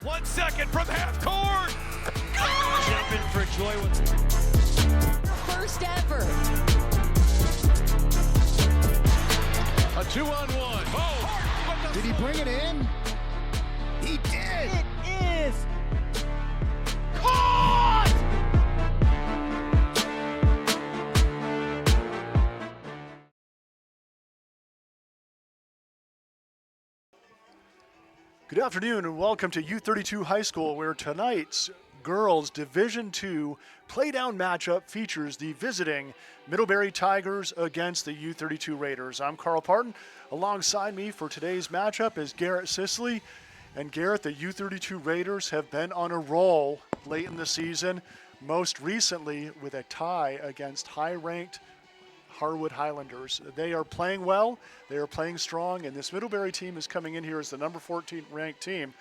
1 second from half court. Jumping for joy. First ever. A 2-on-1. Oh! Did he bring it in? He did. It is Caught! Good afternoon and welcome to U32 High School, where tonight's girls Division II playdown matchup features the visiting Middlebury Tigers against the U32 Raiders. I'm Carl Parton. Alongside me for today's matchup is Garrett Sisley. And Garrett, the U32 Raiders have been on a roll late in the season, most recently with a tie against high-ranked Harwood Highlanders. They are playing well, they are playing strong, and this Middlebury team is coming in here as the number 14 ranked team.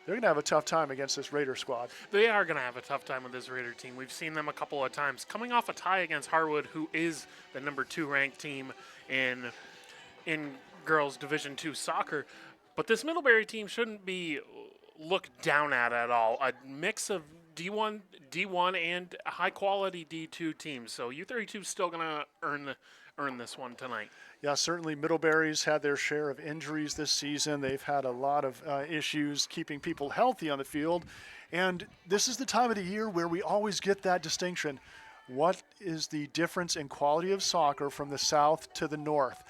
They're going to have a tough time against this Raider squad. They are going to have a tough time with this Raider team. We've seen them a couple of times coming off a tie against Harwood, who is the number 2 ranked team in girls Division II soccer. But this Middlebury team shouldn't be looked down at all. A mix of D1 and high-quality D2 teams. So U32 is still going to earn this one tonight. Yeah, certainly Middlebury's had their share of injuries this season. They've had a lot of issues keeping people healthy on the field. And this is the time of the year where we always get that distinction. What is the difference in quality of soccer from the south to the north?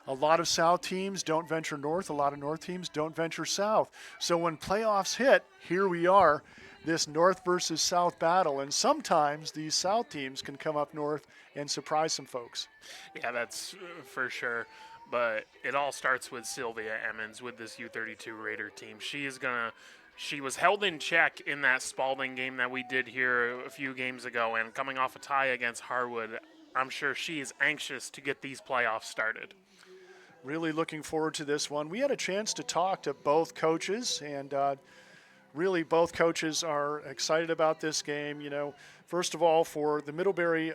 A lot of south teams don't venture north. A lot of north teams don't venture south. So when playoffs hit, here we are, this north versus south battle. And sometimes these south teams can come up north and surprise some folks. Yeah, that's for sure. But it all starts with Sylvia Emmons with this U32 Raider team. She was held in check in that Spalding game that we did here a few games ago, and coming off a tie against Harwood, I'm sure she is anxious to get these playoffs started. Really looking forward to this one. We had a chance to talk to both coaches, and really both coaches are excited about this game. You know, first of all, for the Middlebury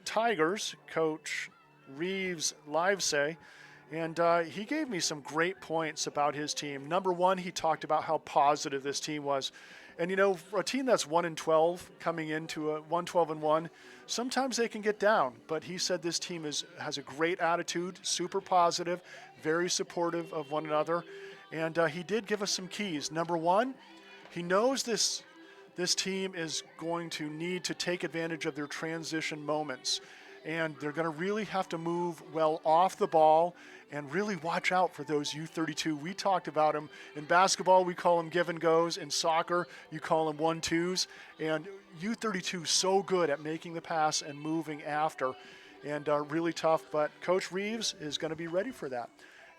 Tigers, Coach Reeves Livesay, and he gave me some great points about his team. Number one, he talked about how positive this team was. And, you know, for a team that's 1-12 coming into a 1-12-1, sometimes they can get down. But he said this team has a great attitude, super positive, very supportive of one another. And he did give us some keys. Number one, he knows this team is going to need to take advantage of their transition moments. And they're going to really have to move well off the ball and really watch out for those U32. We talked about them. In basketball, we call them give and goes. In soccer, you call them 1-2s. And U32 is so good at making the pass and moving after. And really tough, but Coach Reeves is going to be ready for that.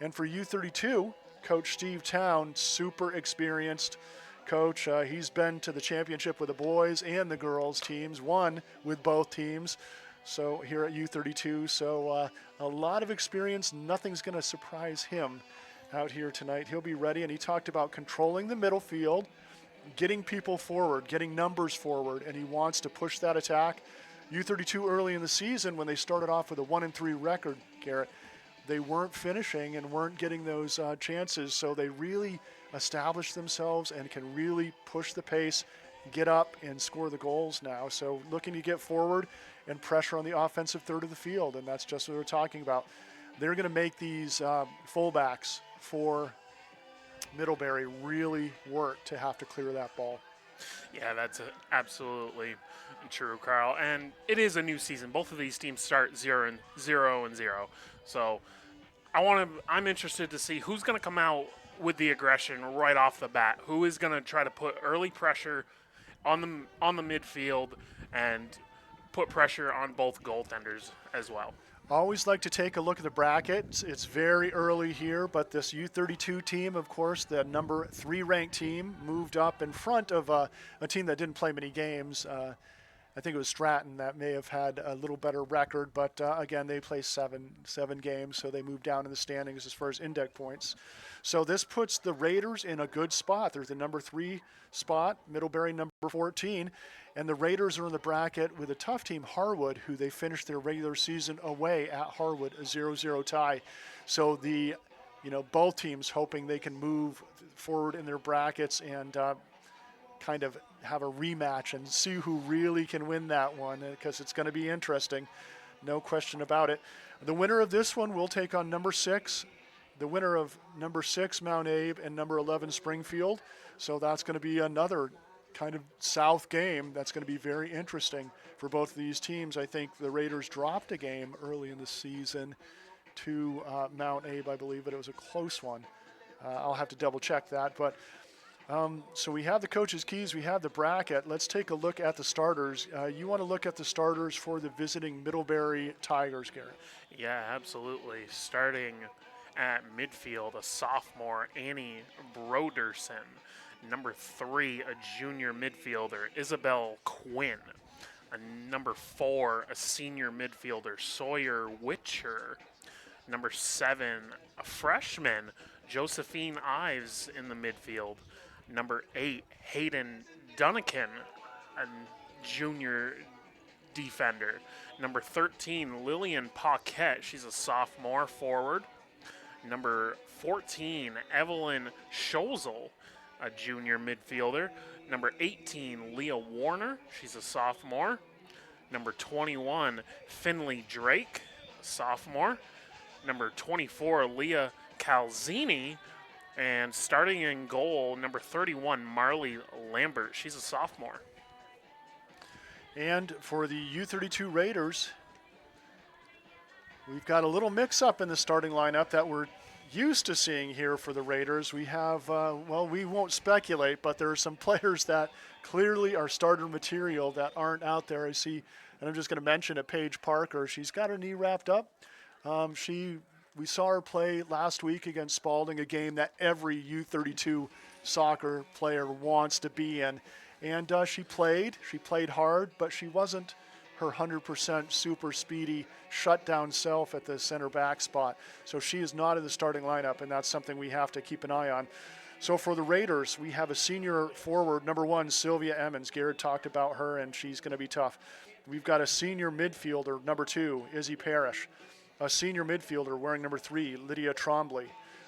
And for U32, Coach Steve Town, super experienced coach. He's been to the championship with the boys and the girls teams, won with both teams. So here at U32, so a lot of experience. Nothing's going to surprise him out here tonight. He'll be ready, and he talked about controlling the middle field, getting people forward, getting numbers forward, and he wants to push that attack. U32 early in the season, when they started off with a 1-3 record, Garrett, they weren't finishing and weren't getting those chances, so they really established themselves and can really push the pace, get up and score the goals now. So looking to get forward and pressure on the offensive third of the field, and that's just what we're talking about. They're going to make these fullbacks for Middlebury really work to have to clear that ball. Yeah, that's absolutely true, Carl. And it is a new season. Both of these teams start 0-0. So I'm interested to see who's going to come out with the aggression right off the bat. Who is going to try to put early pressure on the midfield and put pressure on both goaltenders as well. Always like to take a look at the bracket. It's very early here, but this U32 team, of course, the number 3 ranked team, moved up in front of a team that didn't play many games. I think it was Stratton that may have had a little better record, but again, they play seven games, so they moved down in the standings as far as index points. So this puts the Raiders in a good spot. They're the number 3 spot, Middlebury number 14, and the Raiders are in the bracket with a tough team, Harwood, who they finished their regular season away at Harwood, a 0-0 tie. So both teams hoping they can move forward in their brackets and kind of have a rematch and see who really can win that one, because it's going to be interesting. No question about it. The winner of this one will take on number 6, the winner of number 6, Mount Abe, and number 11, Springfield. So that's going to be another kind of South game that's going to be very interesting for both of these teams. I think the Raiders dropped a game early in the season to Mount Abe, I believe, but it was a close one. I'll have to double check that. But so we have the coach's keys, we have the bracket. Let's take a look at the starters. You want to look at the starters for the visiting Middlebury Tigers, Garrett? Yeah, absolutely. Starting at midfield, a sophomore, Annie Broderson. Number 3, a junior midfielder, Isabel Quinn. Number 4, a senior midfielder, Sawyer Witcher. Number 7, a freshman, Josephine Ives in the midfield. Number 8, Hayden Dunnican, a junior defender. Number 13, Lillian Paquette. She's a sophomore forward. Number 14, Evelyn Schozel, a junior midfielder. Number 18, Leah Warner. She's a sophomore. Number 21, Finley Drake, a sophomore. Number 24, Leah Calzini. And starting in goal, number 31, Marley Lambert. She's a sophomore. And for the U32 Raiders, we've got a little mix-up in the starting lineup that we're used to seeing here for the Raiders. We have, well, we won't speculate, but there are some players that clearly are starter material that aren't out there. I see, and I'm just going to mention it, Paige Parker. She's got her knee wrapped up. We saw her play last week against Spalding, a game that every U32 soccer player wants to be in. And she played hard, but she wasn't her 100% super speedy shutdown self at the center back spot. So she is not in the starting lineup, and that's something we have to keep an eye on. So for the Raiders, we have a senior forward, number 1, Sylvia Emmons. Garrett talked about her, and she's going to be tough. We've got a senior midfielder, number 2, Izzy Parrish. A senior midfielder wearing number 3, Lydia Trombley.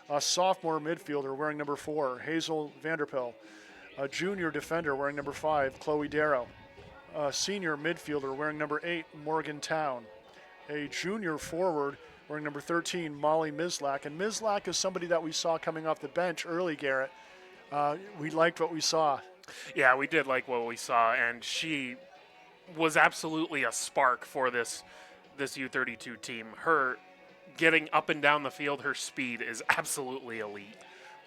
A sophomore midfielder wearing number 4, Hazel Vanderpil. A junior defender wearing number 5, Chloe Darrow. A senior midfielder wearing number 8, Morgan Town. A junior forward wearing number 13, Molly Mislak. And Mislak is somebody that we saw coming off the bench early, Garrett. We liked what we saw. Yeah, we did like what we saw, and she was absolutely a spark for this U32 team. Her getting up and down the field, her speed is absolutely elite.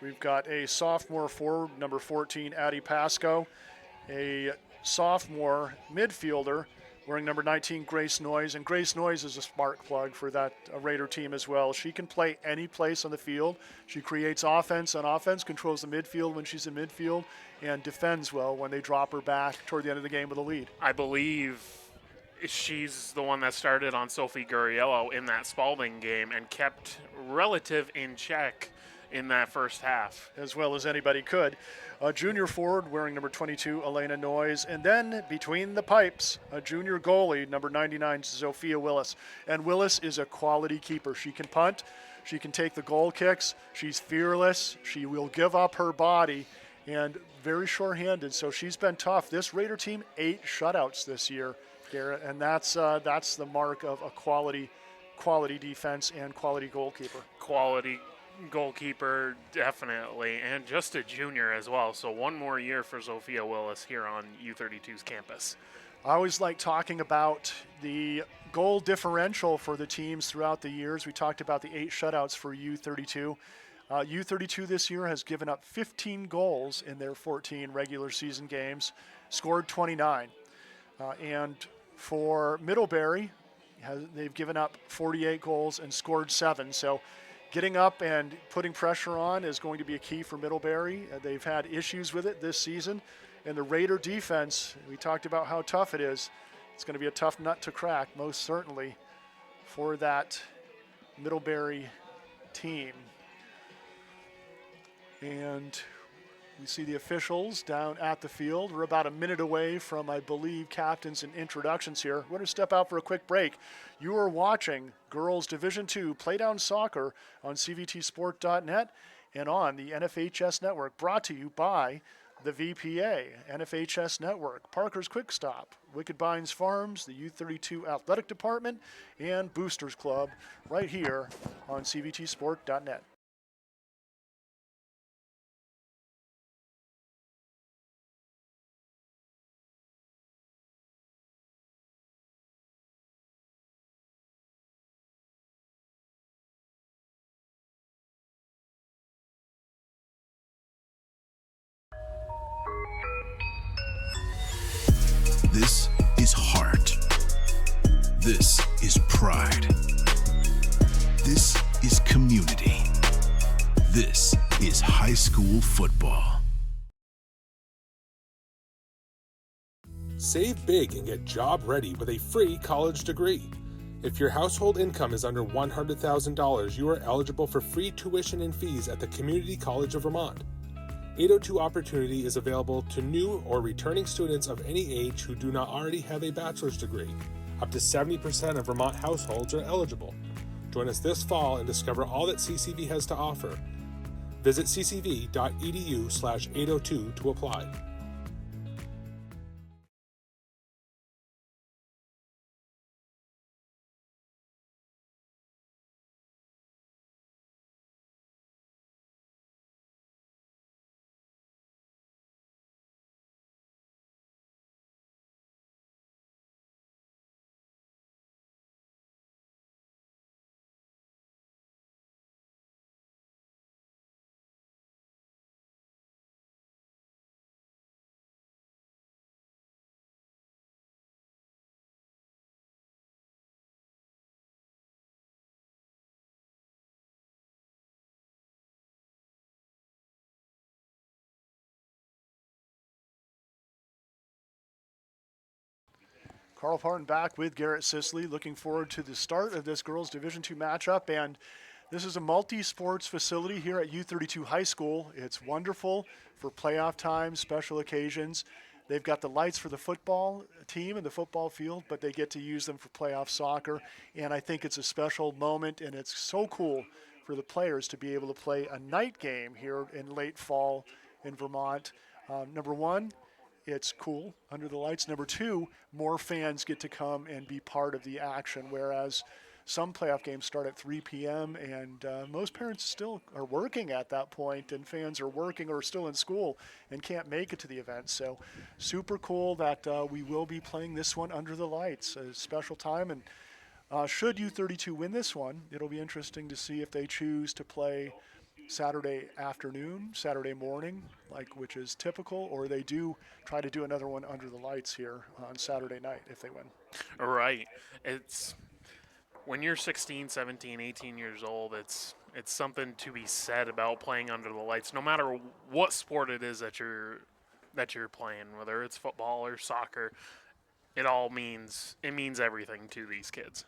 We've got a sophomore forward, number 14, Addie Pasco. A sophomore midfielder wearing number 19, Grace Noyes. And Grace Noyes is a spark plug for that Raider team as well. She can play any place on the field. She creates offense on offense, controls the midfield when she's in midfield, and defends well when they drop her back toward the end of the game with a lead. I believe she's the one that started on Sophie Gurriello in that Spalding game and kept relative in check in that first half. As well as anybody could. A junior forward wearing number 22, Elena Noyes. And then between the pipes, a junior goalie, number 99, Sophia Willis. And Willis is a quality keeper. She can punt. She can take the goal kicks. She's fearless. She will give up her body. And very sure-handed. So she's been tough. This Raider team, 8 shutouts this year, Garrett. And that's the mark of a quality defense and quality goalkeeper. Quality goalkeeper, definitely, and just a junior as well. So one more year for Sophia Willis here on U32's campus. I always like talking about the goal differential for the teams throughout the years. We talked about the 8 shutouts for U32. U32 this year has given up 15 goals in their 14 regular season games, scored 29. And for Middlebury, they've given up 48 goals and scored 7. So getting up and putting pressure on is going to be a key for Middlebury. They've had issues with it this season. And the Raider defense, we talked about how tough it is. It's going to be a tough nut to crack, most certainly, for that Middlebury team. And we see the officials down at the field. We're about a minute away from, I believe, captains and introductions here. We're going to step out for a quick break. You are watching Girls Division II Playdown Soccer on CVTsport.net and on the NFHS Network, brought to you by the VPA, NFHS Network, Parker's Quick Stop, Wicked Bines Farms, the U32 Athletic Department, and Boosters Club right here on CVTsport.net. This is heart. This is pride. This is community. This is high school football. Save big and get job ready with a free college degree. If your household income is under $100,000, you are eligible for free tuition and fees at the Community College of Vermont. 802 Opportunity is available to new or returning students of any age who do not already have a bachelor's degree. Up to 70% of Vermont households are eligible. Join us this fall and discover all that CCV has to offer. Visit ccv.edu/802 to apply. Carl Parton back with Garrett Sisley, looking forward to the start of this girls Division II matchup. And this is a multi-sports facility here at U32 High School. It's wonderful for playoff time, special occasions. They've got the lights for the football team and the football field, but they get to use them for playoff soccer. And I think it's a special moment, and it's so cool for the players to be able to play a night game here in late fall in Vermont. Number one, it's cool under the lights. Number two, more fans get to come and be part of the action, whereas some playoff games start at 3 p.m. and most parents still are working at that point, and fans are working or still in school and can't make it to the event. So super cool that we will be playing this one under the lights, a special time. And should U32 win this one, it'll be interesting to see if they choose to play Saturday afternoon, Saturday morning, which is typical, or they do try to do another one under the lights here on Saturday night if they win. Right. It's when you're 16, 17, 18 years old, it's something to be said about playing under the lights, no matter what sport it is that you're playing, whether it's football or soccer. It means everything to these kids.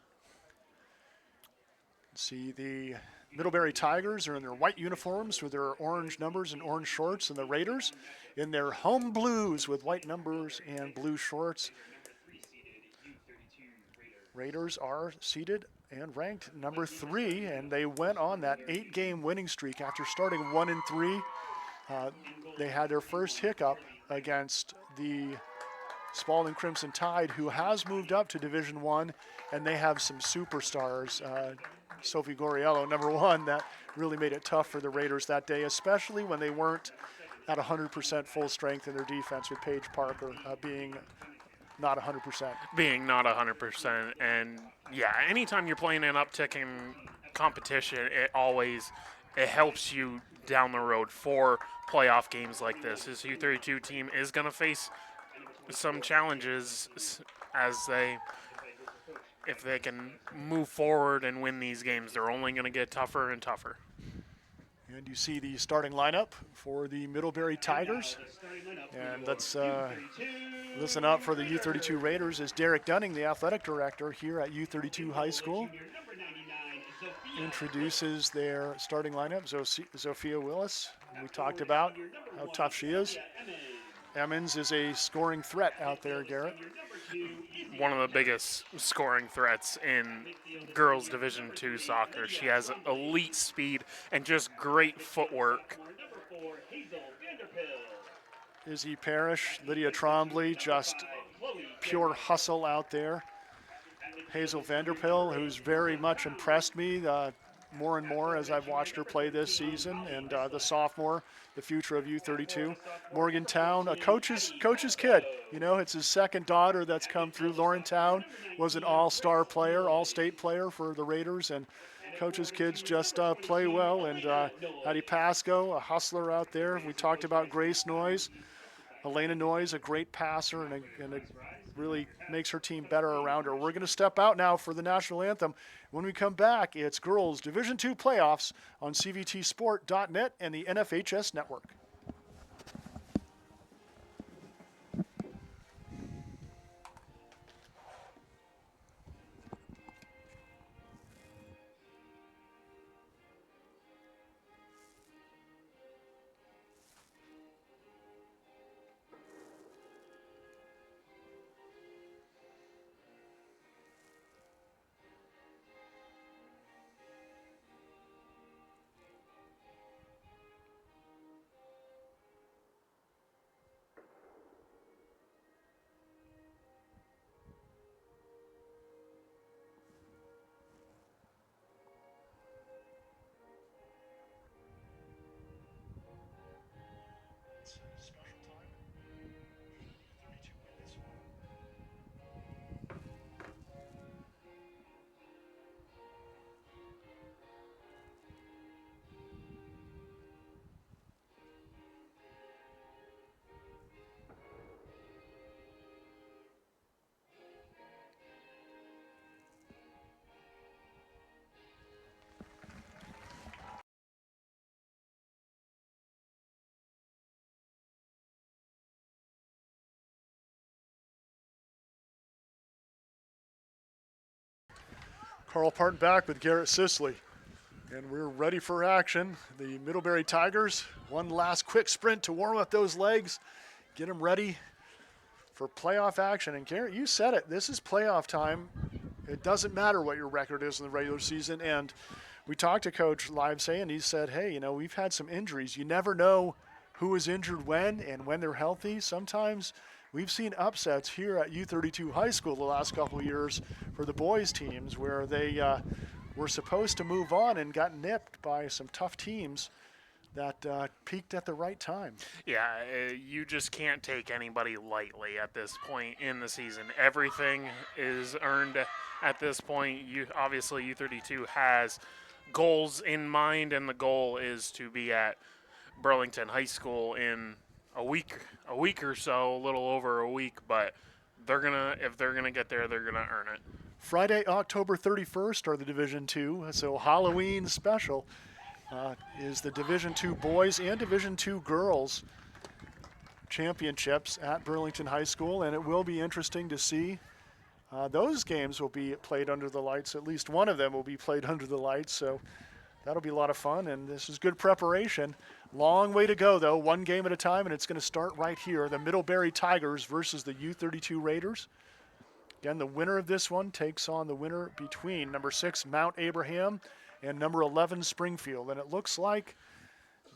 See, the Middlebury Tigers are in their white uniforms with their orange numbers and orange shorts, and the Raiders in their home blues with white numbers and blue shorts. Raiders are seated and ranked number 3, and they went on that 8-game winning streak after starting 1-3. They had their first hiccup against the Spalding Crimson Tide, who has moved up to Division I, and they have some superstars. Sophie Goriello, number 1, that really made it tough for the Raiders that day, especially when they weren't at 100% full strength in their defense, with Paige Parker being not 100%. Being not 100%. And, yeah, anytime you're playing an uptick in competition, it helps you down the road for playoff games like this. This U32 team is going to face some challenges if they can move forward and win these games. They're only going to get tougher and tougher. And you see the starting lineup for the Middlebury Tigers. And let's listen up for the U32 Raiders as Derek Dunning, the athletic director here at U32 High School, introduces their starting lineup. Zofia Willis, we talked about how tough she is. Emmons is a scoring threat out there, Garrett. One of the biggest scoring threats in girls Division II soccer. She has elite speed and just great footwork. Izzy Parrish, Lydia Trombley, just pure hustle out there. Hazel Vanderpill, who's very much impressed me more and more as I've watched her play this season, and the sophomore, the future of U32. Morgantown, a coach's kid. You know, it's his second daughter that's come through. Laurentown was an all-star player, all-state player for the Raiders, and coach's kids just play well. And Hattie Pasco, a hustler out there. We talked about Grace Noyes. Elena Noyes, a great passer and a really makes her team better around her. We're going to step out now for the national anthem. When we come back, it's girls Division II playoffs on CVTsport.net and the NFHS network. Carl Parton back with Garrett Sisley. And we're ready for action. The Middlebury Tigers, one last quick sprint to warm up those legs, get them ready for playoff action. And Garrett, you said it, this is playoff time. It doesn't matter what your record is in the regular season. And we talked to Coach Livesay, and he said, hey, you know, we've had some injuries. You never know who is injured when and when they're healthy. Sometimes we've seen upsets here at U32 High School the last couple of years for the boys teams where they were supposed to move on and got nipped by some tough teams that peaked at the right time. Yeah, you just can't take anybody lightly at this point in the season. Everything is earned at this point. Obviously, U32 has goals in mind, and the goal is to be at Burlington High School in a week or so, a little over a week. But if they're gonna get there, they're gonna earn it. Friday, October 31st are the Division II, so Halloween special is the Division II boys and Division II girls championships at Burlington High School, and it will be interesting to see. Those games will be played under the lights. At least one of them will be played under the lights, so that'll be a lot of fun, and this is good preparation. Long way to go, though, one game at a time, and it's going to start right here. The Middlebury Tigers versus the U32 Raiders. Again, the winner of this one takes on the winner between number 6, Mount Abraham, and number 11, Springfield. And it looks like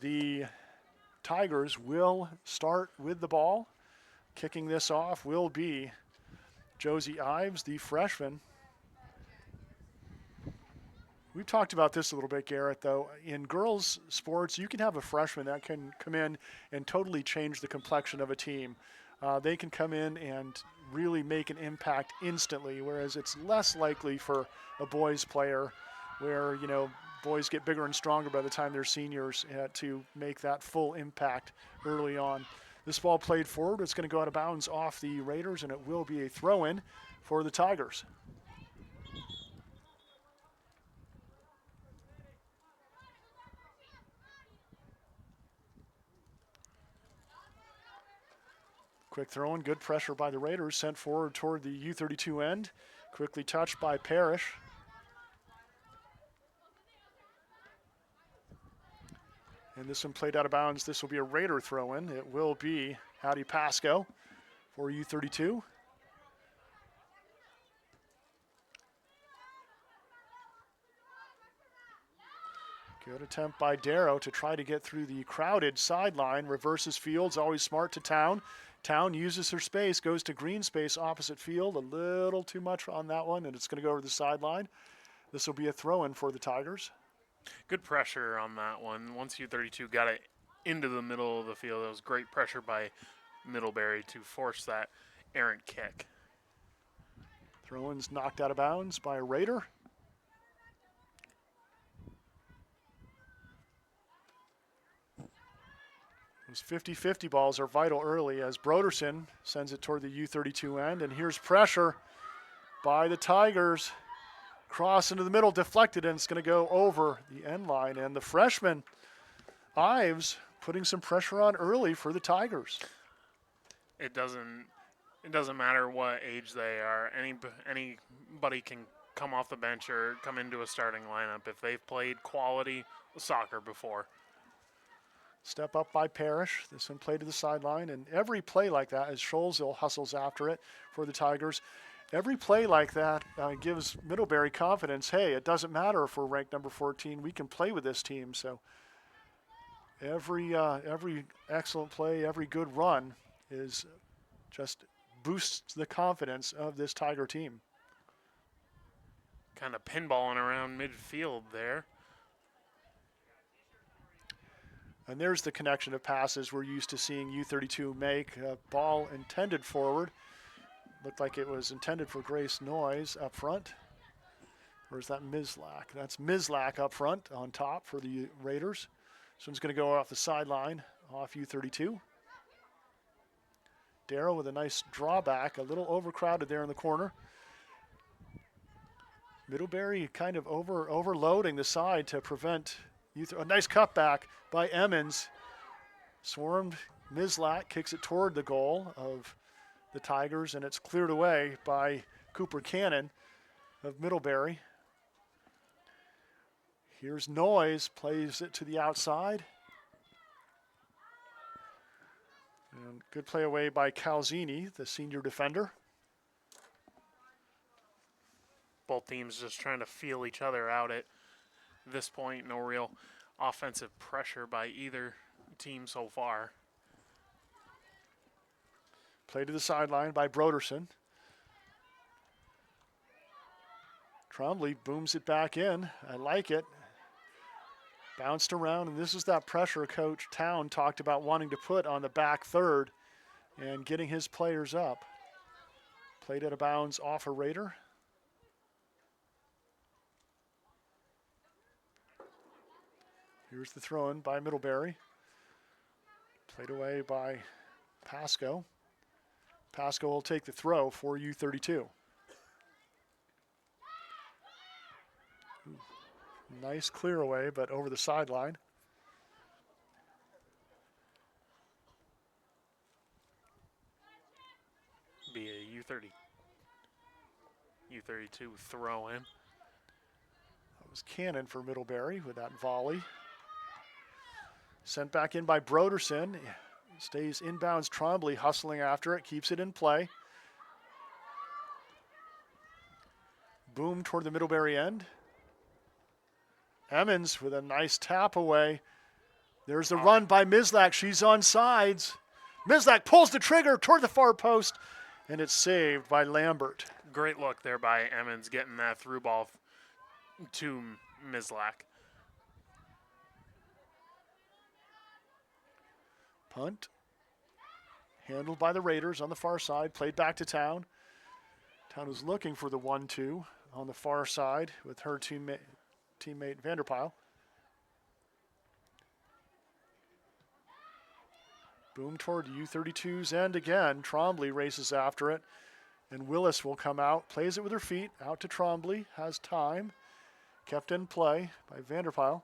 the Tigers will start with the ball. Kicking this off will be Josie Ives, the freshman. We've talked about this a little bit, Garrett, though. In girls' sports, you can have a freshman that can come in and totally change the complexion of a team. They can come in and really make an impact instantly, whereas it's less likely for a boys player where, you know, boys get bigger and stronger by the time they're seniors to make that full impact early on. This ball played forward. It's going to go out of bounds off the Raiders, and it will be a throw-in for the Tigers. Quick throw in, good pressure by the Raiders, sent forward toward the U32 end. Quickly touched by Parrish. And this one played out of bounds. This will be a Raider throw in. It will be Hattie Pasco for U32. Good attempt by Darrow to try to get through the crowded sideline. Reverses fields, always smart to Town. Town uses her space, goes to green space opposite field. A little too much on that one, and it's going to go over the sideline. This will be a throw-in for the Tigers. Good pressure on that one. Once U32 got it into the middle of the field, it was great pressure by Middlebury to force that errant kick. Throw-in's knocked out of bounds by a Raider. Those 50-50 balls are vital early as Broderson sends it toward the U32 end, and here's pressure by the Tigers. Cross into the middle, deflected, and it's going to go over the end line. And the freshman, Ives, putting some pressure on early for the Tigers. It doesn't matter what age they are. Anybody can come off the bench or come into a starting lineup if they've played quality soccer before. Step up by Parrish. This one played to the sideline. And every play like that, as Scholzil hustles after it for the Tigers, every play like that gives Middlebury confidence. Hey, it doesn't matter if we're ranked number 14. We can play with this team. So every excellent play, every good run is just boosts the confidence of this Tiger team. Kind of pinballing around midfield there. And there's the connection of passes we're used to seeing U32 make. A ball intended forward. Looked like it was intended for Grace Noyes up front. Or is that Mislak? That's Mislak up front on top for the Raiders. This one's going to go off the sideline, off U32. Darrow with a nice drawback, a little overcrowded there in the corner. Middlebury kind of overloading the side to prevent a nice cutback by Emmons. Swarmed. Mislak kicks it toward the goal of the Tigers, and it's cleared away by Cooper Cannon of Middlebury. Here's Noyes, plays it to the outside. And good play away by Calzini, the senior defender. Both teams just trying to feel each other out at this point. No real offensive pressure by either team so far. Play to the sideline by Broderson. Trombley booms it back in. I like it. Bounced around, and this is that pressure Coach Town talked about wanting to put on the back third and getting his players up. Played out of bounds off a Raider. Here's the throw-in by Middlebury. Played away by Pasco. Pasco will take the throw for U32. Nice clear away, but over the sideline. Be a U32 throw in. That was Cannon for Middlebury with that volley. Sent back in by Broderson. Stays inbounds. Trombley hustling after it, keeps it in play. Boom toward the Middlebury end. Emmons with a nice tap away. There's the run by Mislak. She's on sides. Mislak pulls the trigger toward the far post, and it's saved by Lambert. Great look there by Emmons getting that through ball to Mislak. Punt. Handled by the Raiders on the far side. Played back to Town. Town was looking for the 1-2 on the far side with her teammate Vanderpyle. Boom toward U32's end again. Trombley races after it, and Willis will come out. Plays it with her feet. Out to Trombley. Has time. Kept in play by Vanderpyle.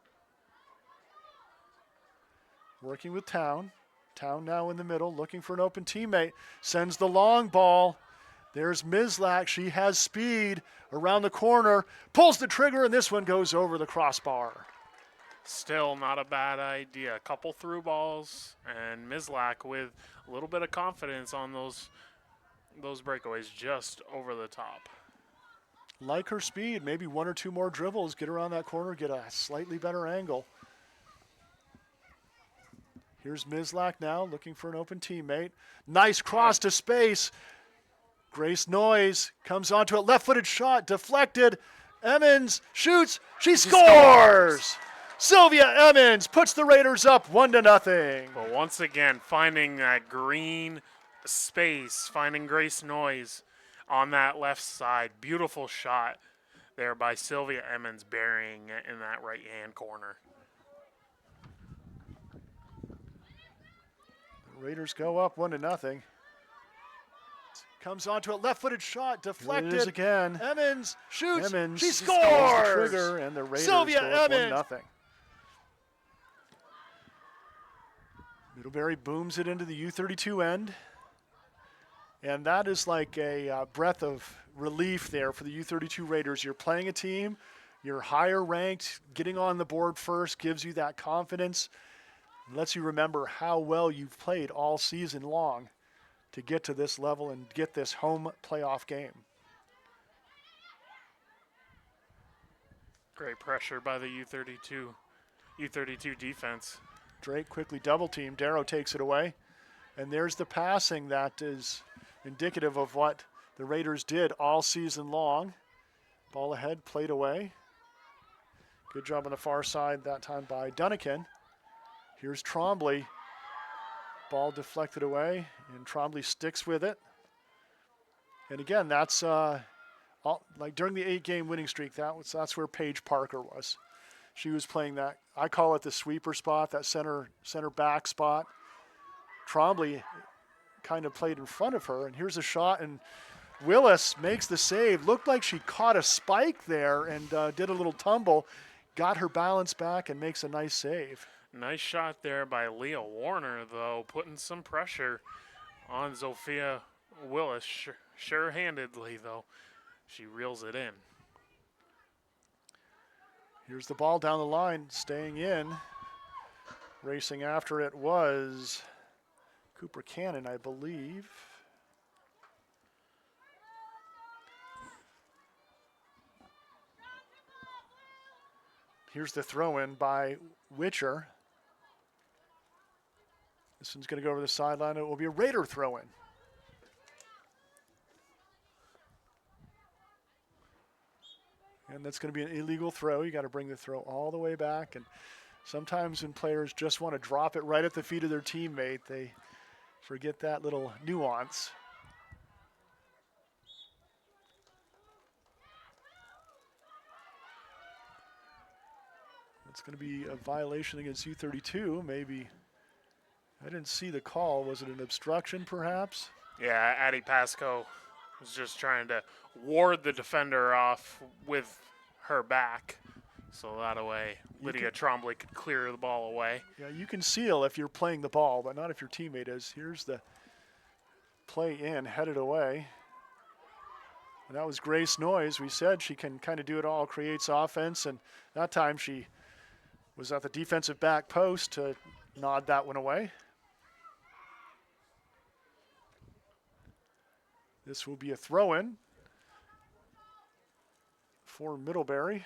Working with Town. Town now in the middle, looking for an open teammate. Sends the long ball. There's Mislak. She has speed around the corner. Pulls the trigger, and this one goes over the crossbar. Still not a bad idea. A couple through balls, and Mislak with a little bit of confidence on those breakaways just over the top. Like her speed, maybe one or two more dribbles, get around that corner, get a slightly better angle. Here's Mislak now looking for an open teammate. Nice cross to space. Grace Noyes comes onto it, left-footed shot, deflected. Emmons shoots, she scores! Sylvia Emmons puts the Raiders up 1-0. But once again, finding that green space, finding Grace Noyes on that left side. Beautiful shot there by Sylvia Emmons, burying it in that right-hand corner. The Raiders go up 1-0. Comes onto a left-footed shot, deflected. It is again. Emmons shoots, Emmons she scores scores! the trigger, and the Raiders Sylvia go up Emmons. 1-0. Middlebury booms it into the U32 end. And that is like a breath of relief there for the U32 Raiders. You're playing a team, you're higher ranked, getting on the board first gives you that confidence, lets you remember how well you've played all season long to get to this level and get this home playoff game. Great pressure by the U32 defense. Drake quickly double teamed. Darrow takes it away. And there's the passing that is indicative of what the Raiders did all season long. Ball ahead, played away. Good job on the far side that time by Dunnican. Here's Trombley. Ball deflected away, and Trombley sticks with it. And again, that's like during the 8-game winning streak, that's where Paige Parker was. She was playing that, I call it the sweeper spot, that center back spot. Trombley kind of played in front of her, and here's a shot, and Willis makes the save. Looked like she caught a spike there and did a little tumble, got her balance back, and makes a nice save. Nice shot there by Leah Warner, though, putting some pressure on Sophia Willis. Sure-handedly, though, she reels it in. Here's the ball down the line, staying in. Racing after it was Cooper Cannon, I believe. Here's the throw-in by Witcher. This one's going to go over the sideline. It will be a Raider throw-in. And that's going to be an illegal throw. You got to bring the throw all the way back. And sometimes when players just want to drop it right at the feet of their teammate, they forget that little nuance. It's going to be a violation against U32. Maybe, I didn't see the call. Was it an obstruction perhaps? Yeah, Addie Pasco was just trying to ward the defender off with her back. So that way, Lydia Trombley could clear the ball away. Yeah, you can seal if you're playing the ball, but not if your teammate is. Here's the play in, headed away. And that was Grace Noyes. We said she can kind of do it all, creates offense, and that time she was at the defensive back post to nod that one away. This will be a throw-in for Middlebury.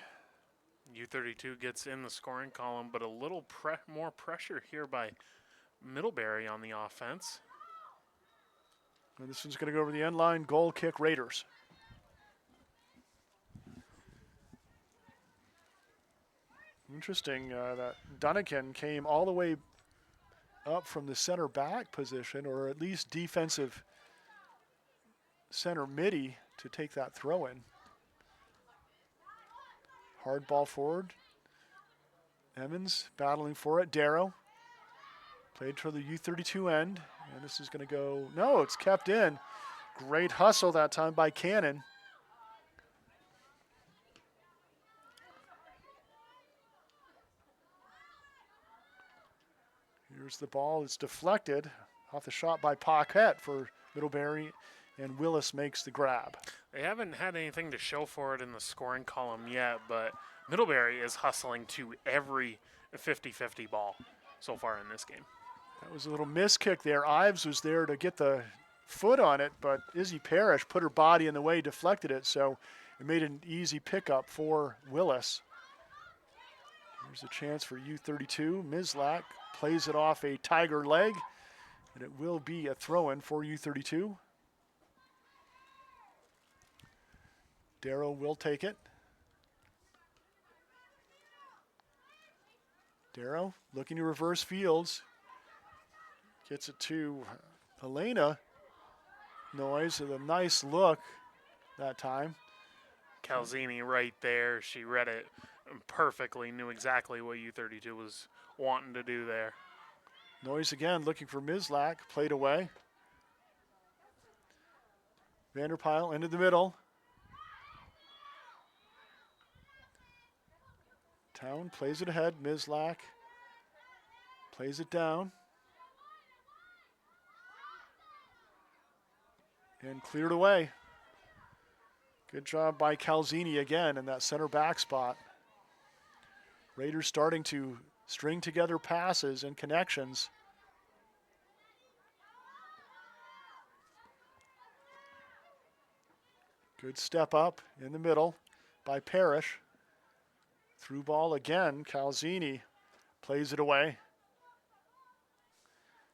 U32 gets in the scoring column, but a little more pressure here by Middlebury on the offense. And this one's going to go over the end line, goal kick Raiders. Interesting that Dunnican came all the way up from the center back position, or at least defensive center midi, to take that throw in. Hard ball forward. Emmons battling for it. Darrow played for the U32 end, and this is going to go, no, it's kept in. Great hustle that time by Cannon. Here's the ball. It's deflected off the shot by Paquette for Middlebury, and Willis makes the grab. They haven't had anything to show for it in the scoring column yet, but Middlebury is hustling to every 50-50 ball so far in this game. That was a little miss kick there. Ives was there to get the foot on it, but Izzy Parrish put her body in the way, deflected it. So It made an easy pickup for Willis. Here's a chance for U32. Mislak plays it off a Tiger leg, and it will be a throw-in for U32. Darrow will take it. Darrow looking to reverse fields. Gets it to Elena. Noyes with a nice look that time. Calzini right there. She read it perfectly, knew exactly what U32 was wanting to do there. Noyes again looking for Mislak. Played away. Vanderpyle into the middle. Town plays it ahead. Mislak plays it down. And cleared away. Good job by Calzini again in that center back spot. Raiders starting to string together passes and connections. Good step up in the middle by Parrish. Through ball again. Calzini plays it away.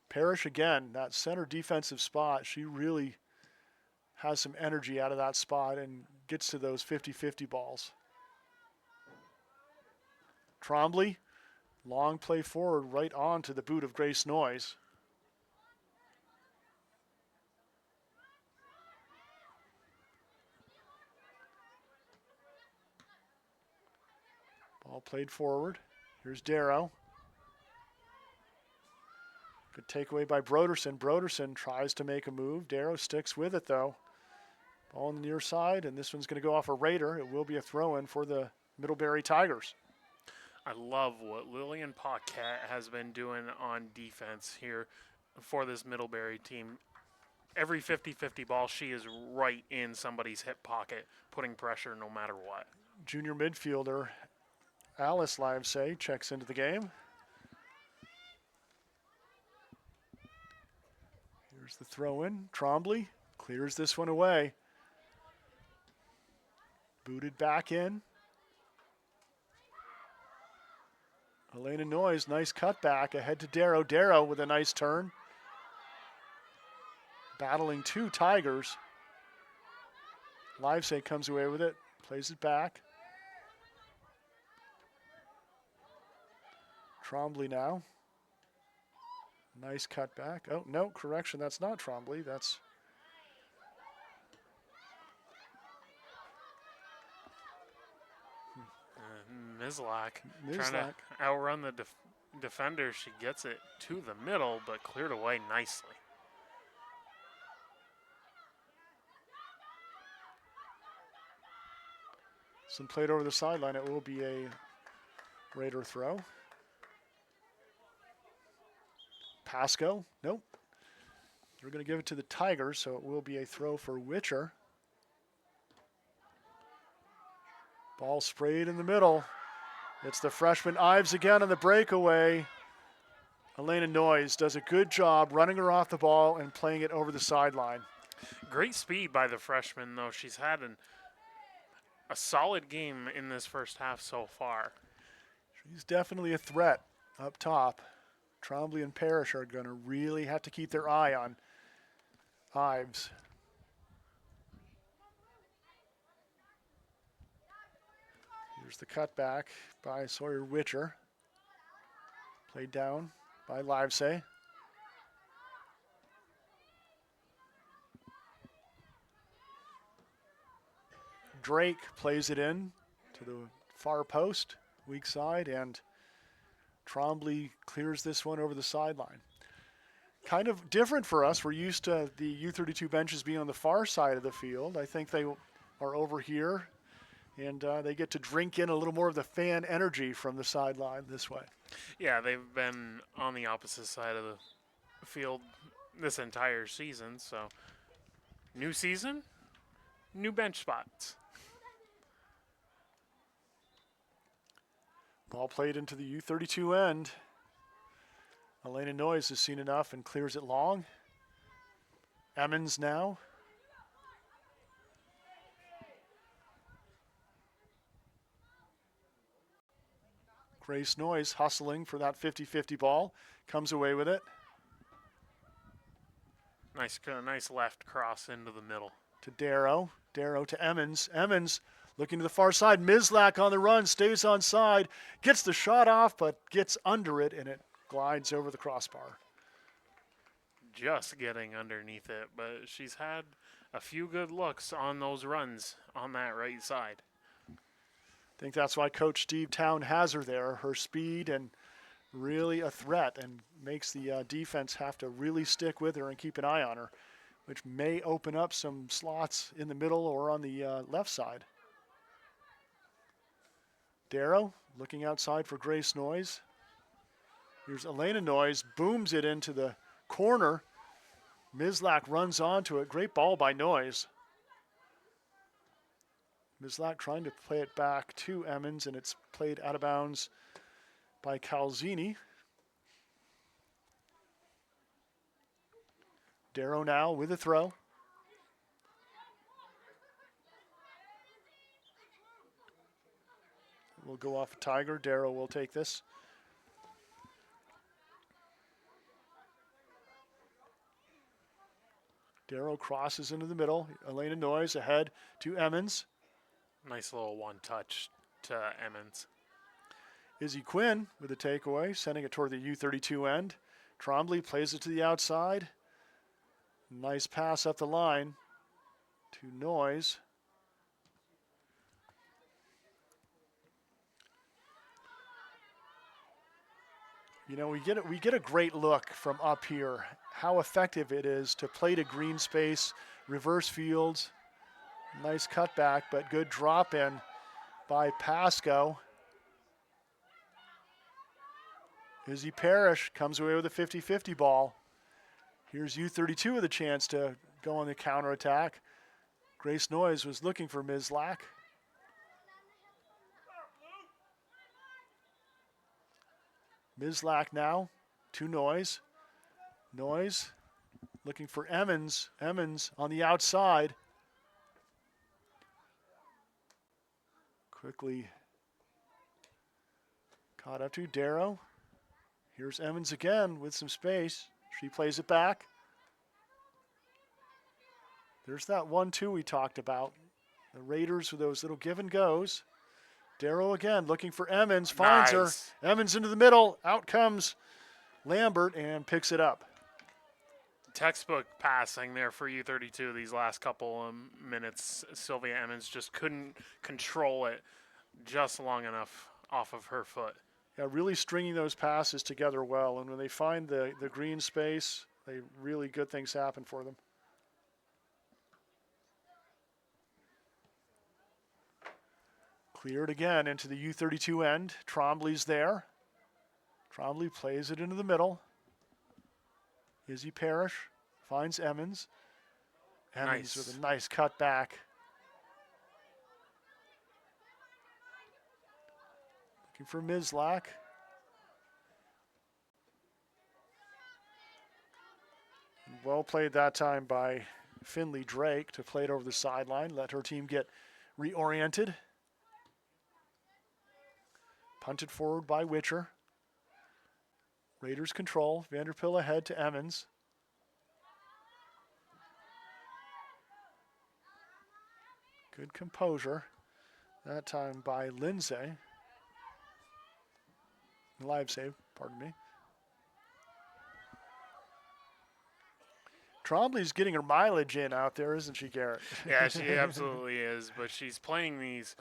Parrish again, that center defensive spot. She really has some energy out of that spot and gets to those 50-50 balls. Trombley, long play forward right on to the boot of Grace Noyes. Ball played forward. Here's Darrow. Good takeaway by Broderson. Broderson tries to make a move. Darrow sticks with it though. Ball on the near side, and this one's going to go off a Raider. It will be a throw-in for the Middlebury Tigers. I love what Lillian Paquette has been doing on defense here for this Middlebury team. Every 50-50 ball, she is right in somebody's hip pocket, putting pressure no matter what. Junior midfielder Alice Livesay checks into the game. Here's the throw-in. Trombley clears this one away. Booted back in. Elena Noyes, nice cutback ahead to Darrow. Darrow with a nice turn. Battling two Tigers. Livesay comes away with it, plays it back. Trombley now. Nice cutback. Oh, no, correction, that's not Trombley. That's Mislak trying to outrun the defender. She gets it to the middle, but cleared away nicely. some played over the sideline. It will be a Raider throw. Pasco, nope. They're going to give it to the Tigers, so it will be a throw for Witcher. Ball sprayed in the middle. It's the freshman Ives again on the breakaway. Elena Noyes does a good job running her off the ball and playing it over the sideline. Great speed by the freshman, though. She's had a solid game in this first half so far. She's definitely a threat up top. Trombley and Parrish are going to really have to keep their eye on Ives. Here's the cutback by Sawyer Witcher. Played down by Livesay. Drake plays it in to the far post, weak side, and Trombley clears this one over the sideline. Kind of different for us. We're used to the U32 benches being on the far side of the field. I think they are over here, and they get to drink in a little more of the fan energy from the sideline this way. Yeah, they've been on the opposite side of the field this entire season. So, new season, new bench spots. Ball played into the U32 end. Elena Noyes has seen enough and clears it long. Emmons now. Grace Noyes hustling for that 50-50 ball. Comes away with it. Nice left cross into the middle. To Darrow. Darrow to Emmons. Emmons looking to the far side. Mislak on the run. Stays on side. Gets the shot off, but gets under it, and it glides over the crossbar. Just getting underneath it, but she's had a few good looks on those runs on that right side. I think that's why Coach Steve Town has her there. Her speed and really a threat, and makes the defense have to really stick with her and keep an eye on her, which may open up some slots in the middle or on the left side. Darrow looking outside for Grace Noyes. Here's Elena Noyes, booms it into the corner. Mislak runs onto it. Great ball by Noyes. Mislak trying to play it back to Emmons, and it's played out of bounds by Calzini. Darrow now with a throw. Will go off a Tiger. Darrow will take this. Darrow crosses into the middle. Elena Noyes ahead to Emmons. Nice little one touch to Emmons. Izzy Quinn with a takeaway, sending it toward the U32 end. Trombley plays it to the outside. Nice pass up the line to Noyes. You know, we get a great look from up here, how effective it is to play to green space, reverse fields. Nice cutback, but good drop in by Pasco. Izzy Parrish comes away with a 50-50 ball. Here's U32 with a chance to go on the counterattack. Grace Noyes was looking for Mislak. Mislak now to Noyes. Noyes looking for Emmons. Emmons on the outside. Quickly caught up to Darrow. Here's Emmons again with some space. She plays it back. There's that 1-2 we talked about. The Raiders with those little give and goes. Darrow again looking for Emmons, finds her. Emmons into the middle. Out comes Lambert and picks it up. Textbook passing there for U32 these last couple of minutes. Sylvia Emmons just couldn't control it just long enough off of her foot. Yeah, really stringing those passes together well. And when they find the green space, really good things happen for them. Cleared again into the U32 end. Trombley's there. Trombley plays it into the middle. Izzy Parrish finds Emmons. Emmons with a nice cut back. Looking for Mislak. Well played that time by Finley Drake to play it over the sideline, let her team get reoriented. Punted forward by Witcher. Raiders control. Vanderpill ahead to Emmons. Good composure. That time by Lindsay. Live save, pardon me. Trombley's getting her mileage in out there, isn't she, Garrett? Yeah, she absolutely is, but she's playing these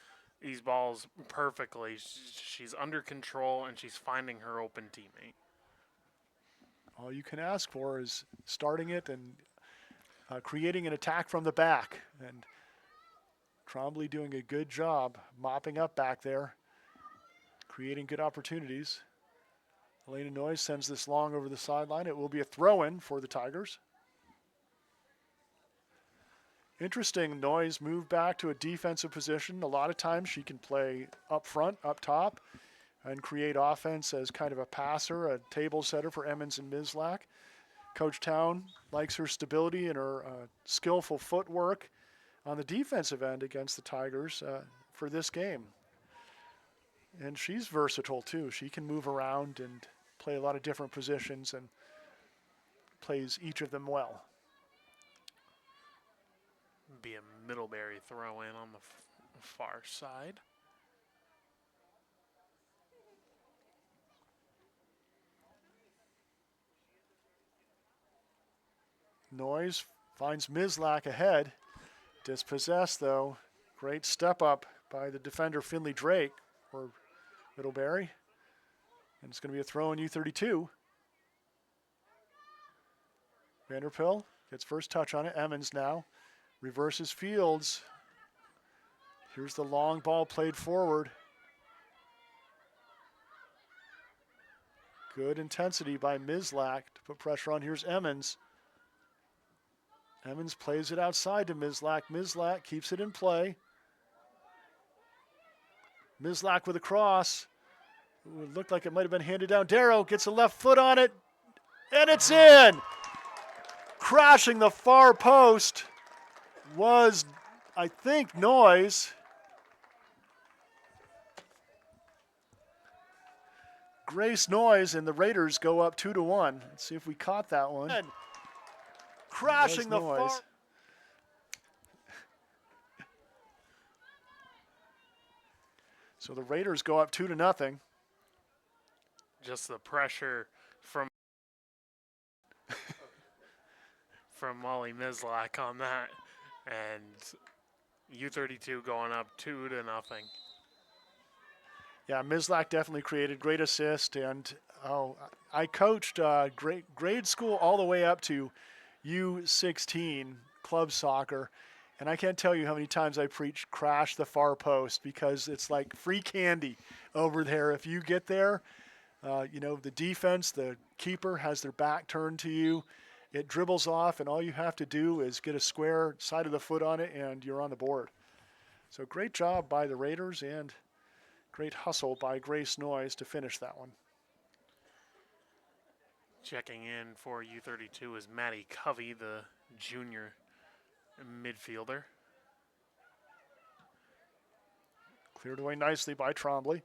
balls perfectly. She's under control, and she's finding her open teammate. All you can ask for is starting it and creating an attack from the back. And Trombley doing a good job mopping up back there, creating good opportunities. Elena Noyes sends this long over the sideline. It will be a throw-in for the Tigers. Interesting, Noyes moved back to a defensive position. A lot of times she can play up front, up top, and create offense as kind of a passer, a table setter for Emmons and Mislak. Coach Town likes her stability and her skillful footwork on the defensive end against the Tigers for this game. And she's versatile too. She can move around and play a lot of different positions and plays each of them well. Be a Middlebury throw in on the far side. Noyes finds Mislak ahead. Dispossessed though. Great step up by the defender Finley Drake for Middlebury. And it's going to be a throw in U32. Vanderpill gets first touch on it. Emmons now reverses Fields. Here's the long ball played forward. Good intensity by Mislak to put pressure on. Here's Emmons. Emmons plays it outside to Mislak. Mislak keeps it in play. Mislak with a cross. Ooh, it looked like it might have been handed down. Darrow gets a left foot on it, and it's in. Crashing the far post was, I think, Noyes. Grace Noyes, and the Raiders go up 2-1. Let's see if we caught that one. And crashing the far. So the Raiders go up 2-0. Just the pressure from Molly Mislak on that, and U32 going up 2-0. Yeah, Mislak definitely created great assist, and I coached grade school all the way up to U16 club soccer, and I can't tell you how many times I preached crash the far post, because it's like free candy over there. If you get there, the defense, the keeper has their back turned to you. It dribbles off, and all you have to do is get a square side of the foot on it, and you're on the board. So great job by the Raiders, and great hustle by Grace Noyes to finish that one. Checking in for U32 is Maddie Covey, the junior midfielder. Cleared away nicely by Trombley.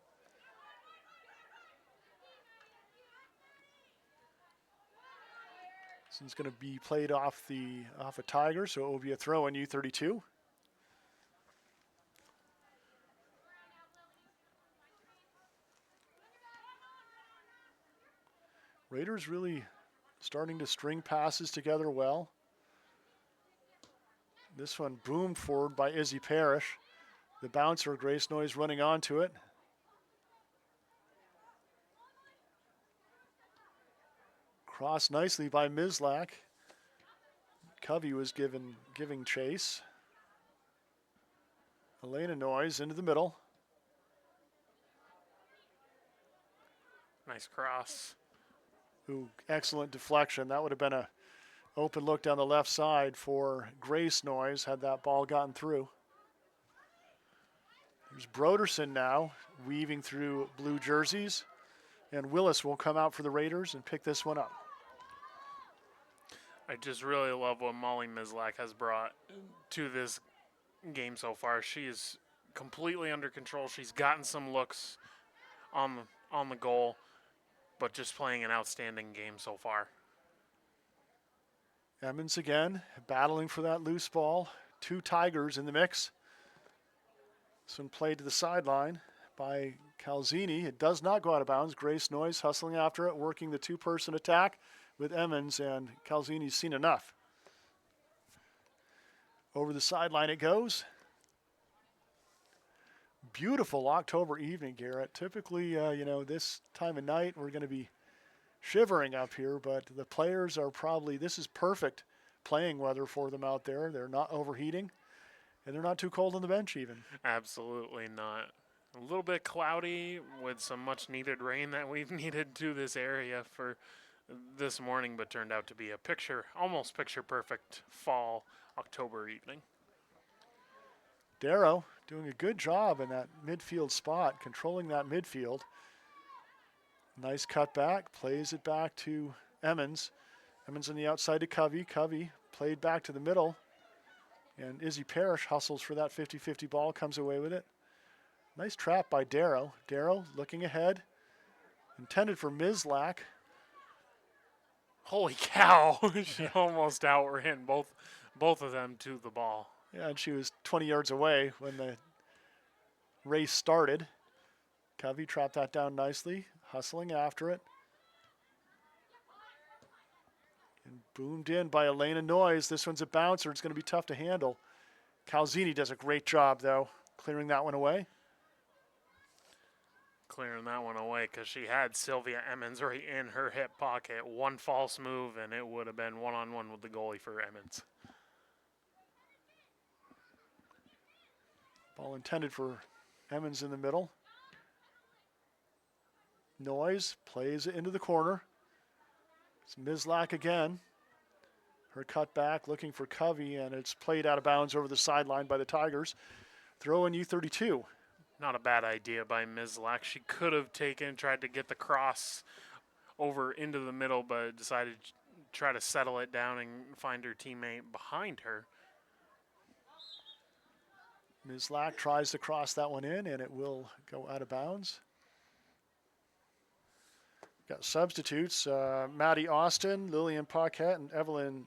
This is going to be played off a Tiger, so it will be a throw in U32. Raiders really starting to string passes together well. This one boomed forward by Izzy Parrish. The bouncer, Grace Noyes, running onto it. Crossed nicely by Mislak. Covey was giving chase. Elena Noyes into the middle. Nice cross. Ooh, excellent deflection. That would have been an open look down the left side for Grace Noyes had that ball gotten through. There's Broderson now weaving through blue jerseys, and Willis will come out for the Raiders and pick this one up. I just really love what Molly Mislak has brought to this game so far. She is completely under control. She's gotten some looks on the goal, but just playing an outstanding game so far. Emmons again, battling for that loose ball. Two Tigers in the mix. This one played to the sideline by Calzini. It does not go out of bounds. Grace Noyes hustling after it, working the two-person attack with Emmons, and Calzini's seen enough. Over the sideline it goes. Beautiful October evening, Garrett. Typically, this time of night we're going to be shivering up here, but the players are probably, this is perfect playing weather for them out there. They're not overheating, and they're not too cold on the bench even. Absolutely not. A little bit cloudy with some much needed rain that we've needed to this area for this morning, but turned out to be a almost picture perfect fall October evening. Darrow doing a good job in that midfield spot, controlling that midfield. Nice cut back, plays it back to Emmons. Emmons on the outside to Covey. Covey played back to the middle. And Izzy Parrish hustles for that 50-50 ball, comes away with it. Nice trap by Darrow. Darrow looking ahead. Intended for Mizlak. Holy cow! She almost outran both of them to the ball. Yeah, and she was 20 yards away when the race started. Covey trapped that down nicely, hustling after it. And boomed in by Elena Noyes. This one's a bouncer. It's going to be tough to handle. Calzini does a great job, though, clearing that one away. Clearing that one away because she had Sylvia Emmons right in her hip pocket. One false move, and it would have been one-on-one with the goalie for Emmons. Ball intended for Emmons in the middle. Noyes plays it into the corner. It's Mizlak again. Her cut back looking for Covey, and it's played out of bounds over the sideline by the Tigers. Throw in U32. Not a bad idea by Mizlak. She could have tried to get the cross over into the middle, but decided to try to settle it down and find her teammate behind her. Mizlak tries to cross that one in, and it will go out of bounds. Got substitutes. Maddie Austin, Lillian Paquette, and Evelyn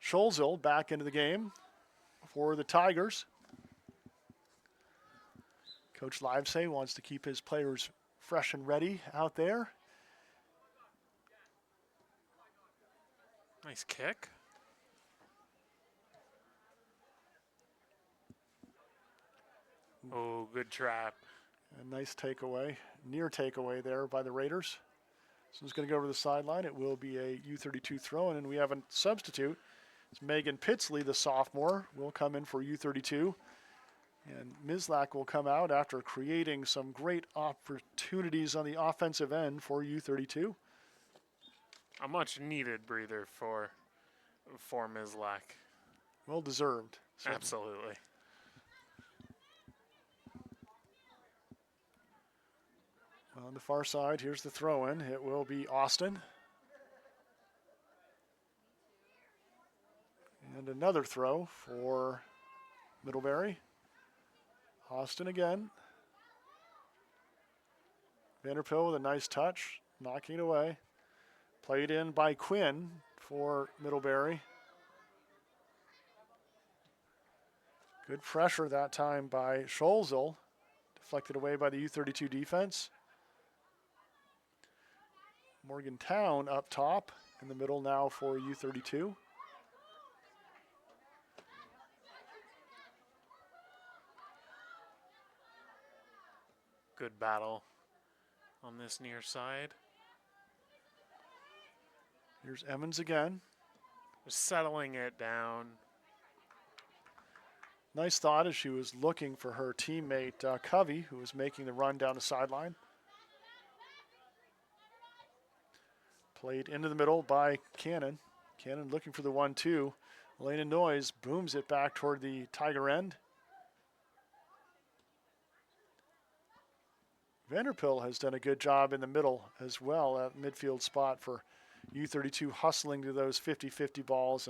Scholzel back into the game for the Tigers. Coach Livesay wants to keep his players fresh and ready out there. Nice kick. Oh, good trap. A nice takeaway, near takeaway there by the Raiders. So it's going to go over the sideline. It will be a U32 throw-in, and we have a substitute. It's Megan Pitsley, the sophomore, will come in for U32. And Mizlak will come out after creating some great opportunities on the offensive end for U32. A much needed breather for Mizlak. Well deserved. Certainly. Absolutely. On the far side, here's the throw-in. It will be Austin. And another throw for Middlebury. Austin again. Vanderpill with a nice touch, knocking it away. Played in by Quinn for Middlebury. Good pressure that time by Scholzel. Deflected away by the U32 defense. Morgantown up top in the middle now for U32. Good battle on this near side. Here's Emmons again. Just settling it down. Nice thought as she was looking for her teammate Covey, who was making the run down the sideline. Played into the middle by Cannon. Cannon looking for the 1-2. Elena Noyes booms it back toward the Tiger end. Vanderpill has done a good job in the middle as well at midfield spot for U32, hustling to those 50-50 balls.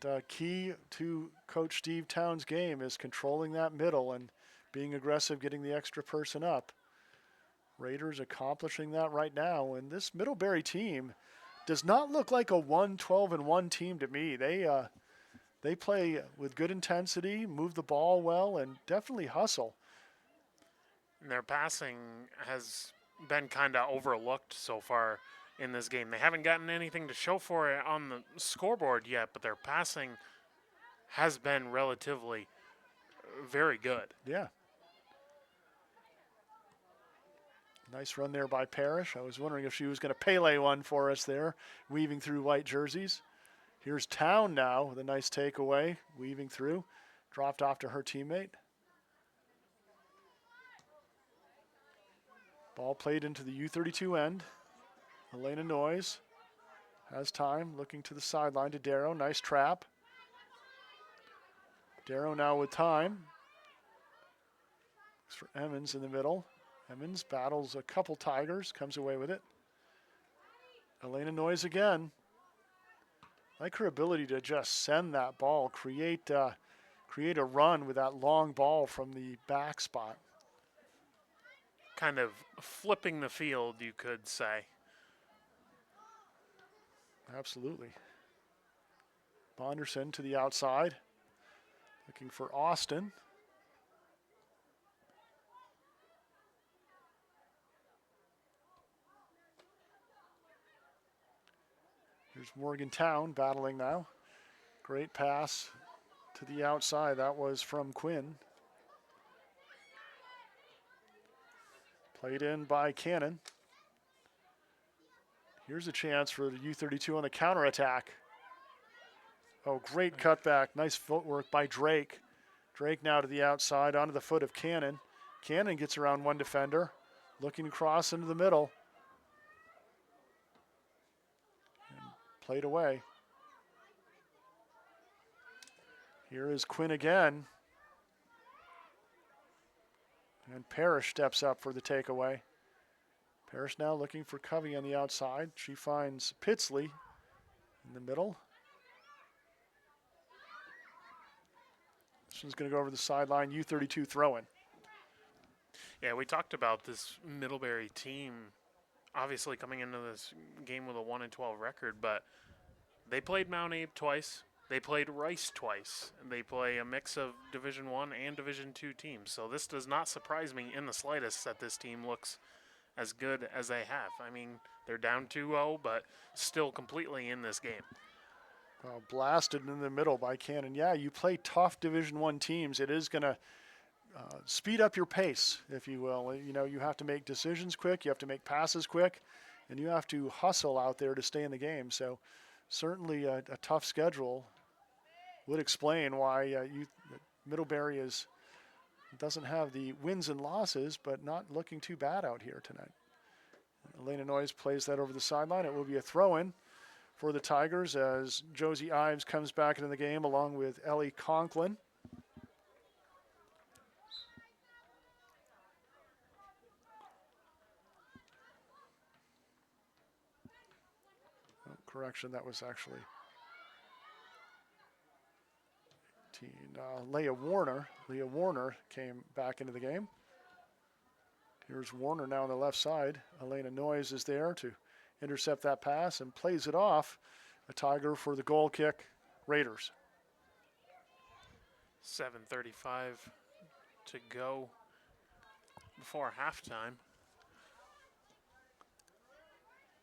But key to Coach Steve Towns' game is controlling that middle and being aggressive, getting the extra person up. Raiders accomplishing that right now, and this Middlebury team does not look like a 1-12-1 team to me. They play with good intensity, move the ball well, and definitely hustle. And their passing has been kind of overlooked so far in this game. They haven't gotten anything to show for it on the scoreboard yet, but their passing has been relatively very good. Yeah. Nice run there by Parrish. I was wondering if she was going to Pele one for us there, weaving through white jerseys. Here's Town now with a nice takeaway, weaving through. Dropped off to her teammate. Ball played into the U32 end. Elena Noyes has time, looking to the sideline to Darrow. Nice trap. Darrow now with time. Looks for Emmons in the middle. Emmons battles a couple Tigers, comes away with it. Elena Noyes again. Like her ability to just send that ball, create create a run with that long ball from the back spot. Kind of flipping the field, you could say. Absolutely. Bonderson to the outside, looking for Austin. Here's Morgantown battling now. Great pass to the outside. That was from Quinn. Played in by Cannon. Here's a chance for the U32 on the counterattack. Oh, great cutback. Nice footwork by Drake. Drake now to the outside onto the foot of Cannon. Cannon gets around one defender, looking to cross into the middle. And played away. Here is Quinn again. And Parrish steps up for the takeaway. Parrish now looking for Covey on the outside. She finds Pitsley in the middle. This one's going to go over the sideline. U32 throw-in. Yeah, we talked about this Middlebury team obviously coming into this game with a 1-12 record, but they played Mount Abe twice. They played Rice twice. And they play a mix of Division I and Division II teams. So this does not surprise me in the slightest that this team looks as good as they have. I mean, they're down 2-0, but still completely in this game. Well, blasted in the middle by Cannon. Yeah, you play tough Division I teams. It is going to speed up your pace, if you will. You know, you have to make decisions quick. You have to make passes quick. And you have to hustle out there to stay in the game. So certainly a tough schedule would explain why Middlebury doesn't have the wins and losses, but not looking too bad out here tonight. Elena Noyes plays that over the sideline. It will be a throw-in for the Tigers as Josie Ives comes back into the game along with Ellie Conklin. Oh, correction, that was actually Leah Warner. Leah Warner came back into the game. Here's Warner now on the left side. Elena Noyes is there to intercept that pass and plays it off. A Tiger for the goal kick. Raiders. 7:35 to go before halftime.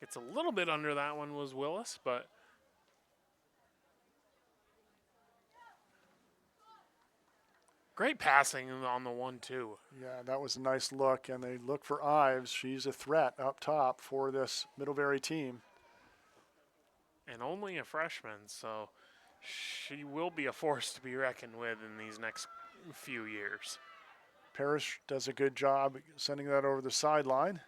It's a little bit under that one was Willis, but great passing on the 1-2. Yeah, that was a nice look, and they look for Ives. She's a threat up top for this Middlebury team. And only a freshman, so she will be a force to be reckoned with in these next few years. Parrish does a good job sending that over the sideline.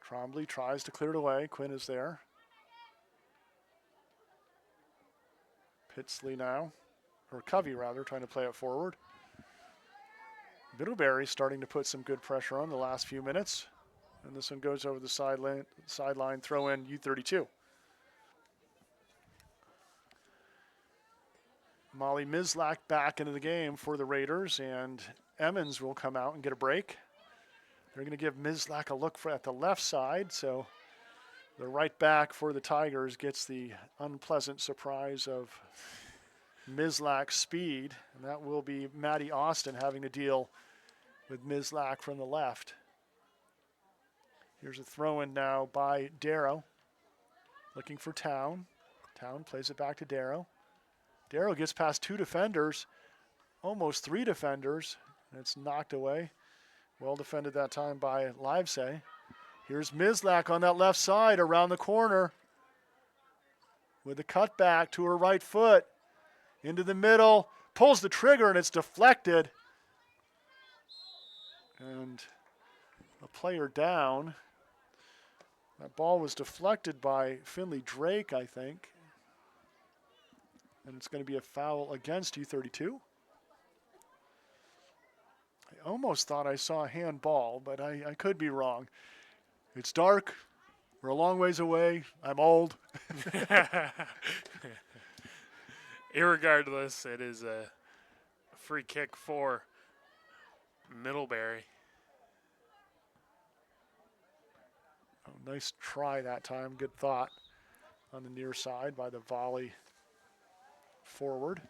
Trombley tries to clear it away. Quinn is there. Pitsley now, or Covey rather, trying to play it forward. Middlebury starting to put some good pressure on the last few minutes. And this one goes over the sideline throw in U32. Molly Mislak back into the game for the Raiders, and Emmons will come out and get a break. They're going to give Mislak a look at the left side, so the right back for the Tigers gets the unpleasant surprise of Mislak's speed, and that will be Maddie Austin having to deal with Mislak from the left. Here's a throw-in now by Darrow, looking for Town. Town plays it back to Darrow. Darrow gets past two defenders, almost three defenders, and it's knocked away. Well defended that time by Livesay. Here's Mislak on that left side around the corner with a cutback to her right foot. Into the middle, pulls the trigger, and it's deflected. And a player down. That ball was deflected by Finley Drake, I think. And it's going to be a foul against U32. I almost thought I saw a handball, but I could be wrong. It's dark. We're a long ways away. I'm old. Irregardless, it is a free kick for Middlebury. Oh, nice try that time. Good thought on the near side by the volley forward.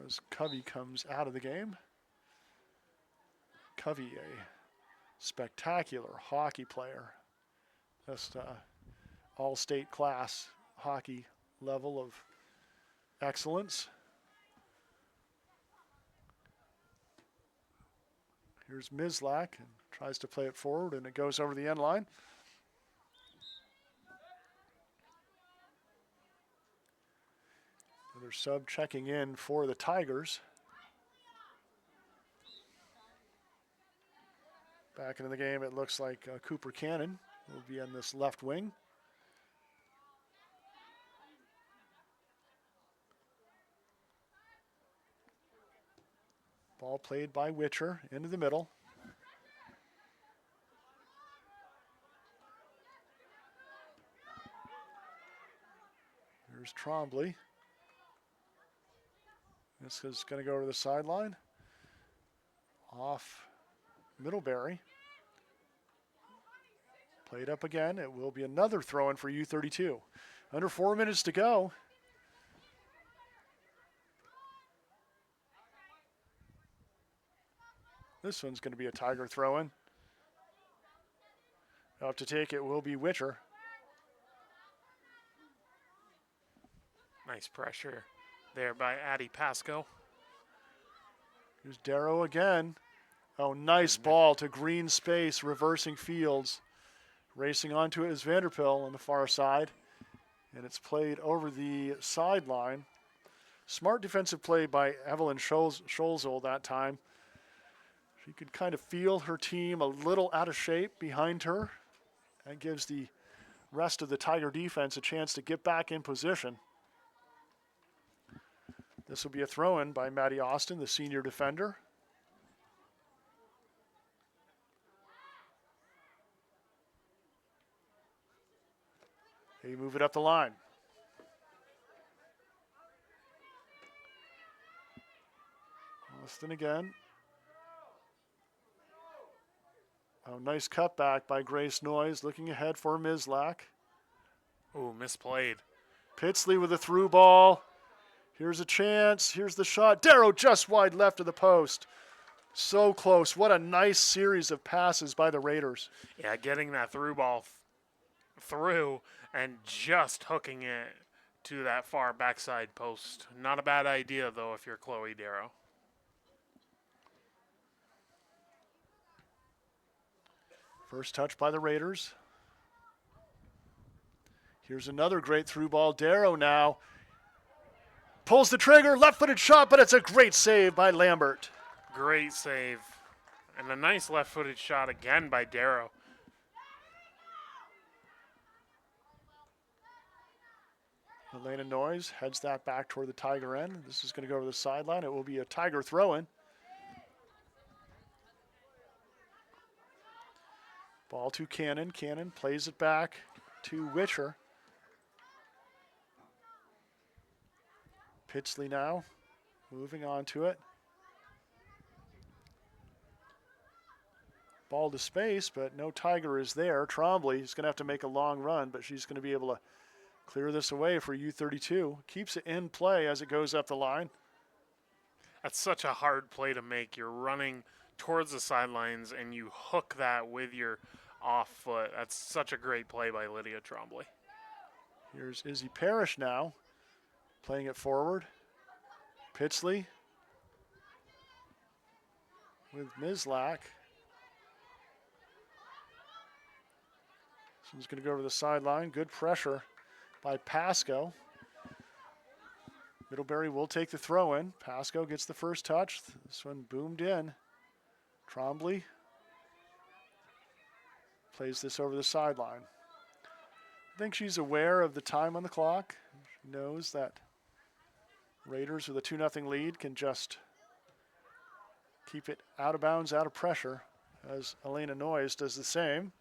As Covey comes out of the game. Covey, a spectacular hockey player. Just all-state class hockey level of excellence. Here's Mislak and tries to play it forward, and it goes over the end line. Another sub checking in for the Tigers. Back into the game, it looks like Cooper Cannon will be on this left wing. Ball played by Witcher into the middle. Here's Trombley. This is going to go to the sideline. Off Middlebury. Played up again. It will be another throw-in for U32. Under 4 minutes to go. This one's going to be a Tiger throw-in. Up to take it will be Witcher. Nice pressure there by Addy Pasco. Here's Darrow again. Oh, nice ball to green space, reversing Fields. Racing onto it is Vanderpill on the far side. And it's played over the sideline. Smart defensive play by Evelyn Scholzel that time. She could kind of feel her team a little out of shape behind her. That gives the rest of the Tiger defense a chance to get back in position. This will be a throw-in by Maddie Austin, the senior defender. They move it up the line. Austin again. Oh, nice cutback by Grace Noyes, looking ahead for Mislak. Ooh, misplayed. Pitsley with a through ball. Here's a chance. Here's the shot. Darrow just wide left of the post. So close. What a nice series of passes by the Raiders. Yeah, getting that through ball through and just hooking it to that far backside post. Not a bad idea, though, if you're Chloe Darrow. First touch by the Raiders. Here's another great through ball. Darrow now pulls the trigger, left-footed shot, but it's a great save by Lambert. Great save. And a nice left-footed shot again by Darrow. Elena Noyes heads that back toward the Tiger end. This is going to go to the sideline. It will be a Tiger throw-in. Ball to Cannon. Cannon plays it back to Witcher. Pitsley now moving on to it. Ball to space, but no Tiger is there. Trombley is going to have to make a long run, but she's going to be able to clear this away for U32. Keeps it in play as it goes up the line. That's such a hard play to make. You're running towards the sidelines and you hook that with your off foot. That's such a great play by Lydia Trombley. Here's Izzy Parrish now, playing it forward. Pitsley with Mislak. This one's going to go over the sideline. Good pressure by Pasco. Middlebury will take the throw in. Pasco gets the first touch. This one boomed in. Trombley plays this over the sideline. I think she's aware of the time on the clock. She knows that Raiders with a 2-0 lead can just keep it out of bounds, out of pressure as Elena Noyes does the same.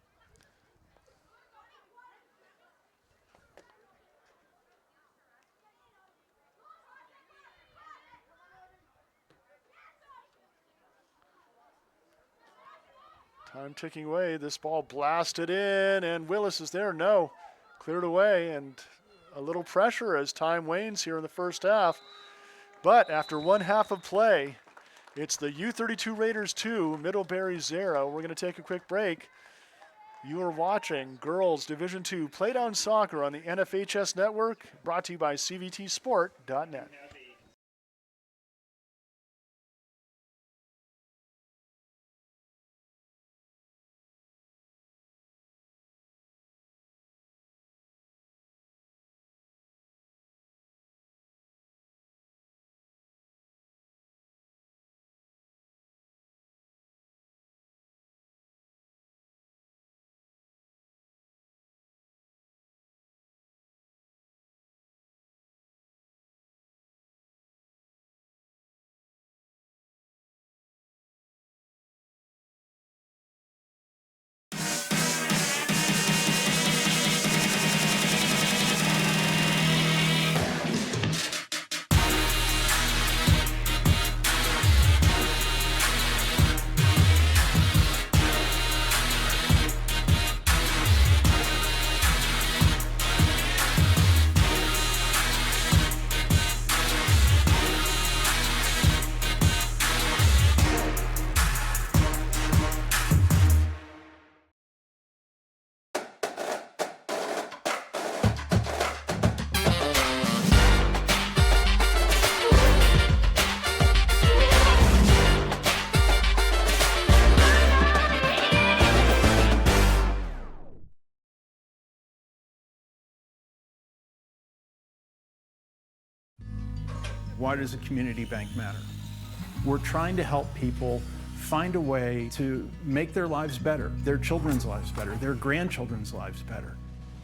Time ticking away. This ball blasted in, and Willis is there. No, cleared away, and a little pressure as time wanes here in the first half. But after one half of play, it's the U32 Raiders 2, Middlebury 0. We're going to take a quick break. You are watching Girls Division II Playdown Soccer on the NFHS Network, brought to you by CVTsport.net. Why does a community bank matter? We're trying to help people find a way to make their lives better, their children's lives better, their grandchildren's lives better.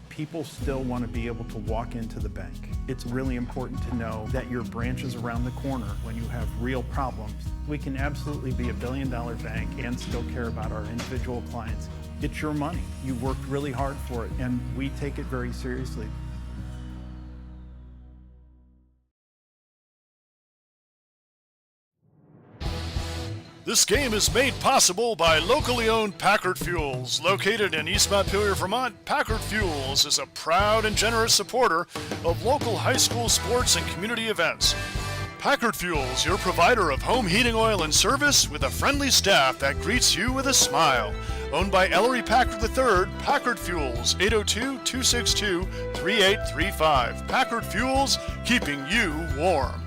People still want to be able to walk into the bank. It's really important to know that your branch is around the corner when you have real problems. We can absolutely be a billion-dollar bank and still care about our individual clients. It's your money. You've worked really hard for it, and we take it very seriously. This game is made possible by locally owned Packard Fuels. Located in East Montpelier, Vermont, Packard Fuels is a proud and generous supporter of local high school sports and community events. Packard Fuels, your provider of home heating oil and service with a friendly staff that greets you with a smile. Owned by Ellery Packard III, Packard Fuels, 802-262-3835. Packard Fuels, keeping you warm.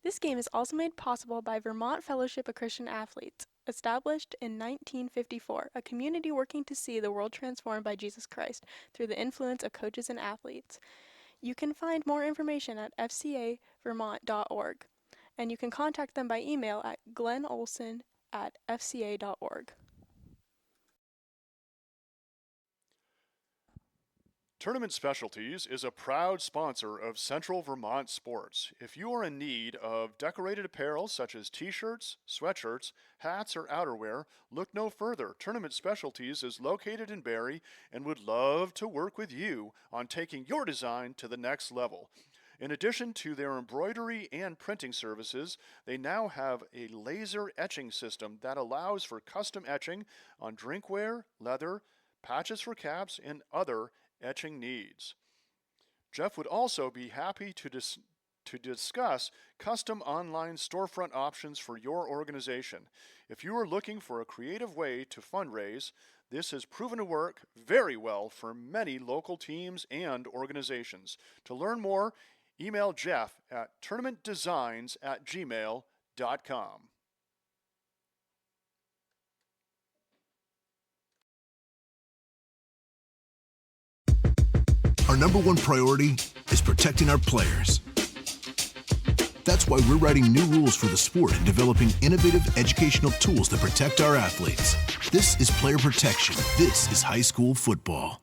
This game is also made possible by Vermont Fellowship of Christian Athletes, established in 1954, a community working to see the world transformed by Jesus Christ through the influence of coaches and athletes. You can find more information at fcavermont.org, and you can contact them by email at glennolson@fca.org. Tournament Specialties is a proud sponsor of Central Vermont Sports. If you are in need of decorated apparel such as t-shirts, sweatshirts, hats, or outerwear, look no further. Tournament Specialties is located in Barrie and would love to work with you on taking your design to the next level. In addition to their embroidery and printing services, they now have a laser etching system that allows for custom etching on drinkware, leather, patches for caps, and other etching needs. Jeff would also be happy to discuss custom online storefront options for your organization. If you are looking for a creative way to fundraise, this has proven to work very well for many local teams and organizations. To learn more, email Jeff at tournamentdesigns@gmail.com. Our number one priority is protecting our players. That's why we're writing new rules for the sport and developing innovative educational tools that protect our athletes. This is player protection. This is high school football.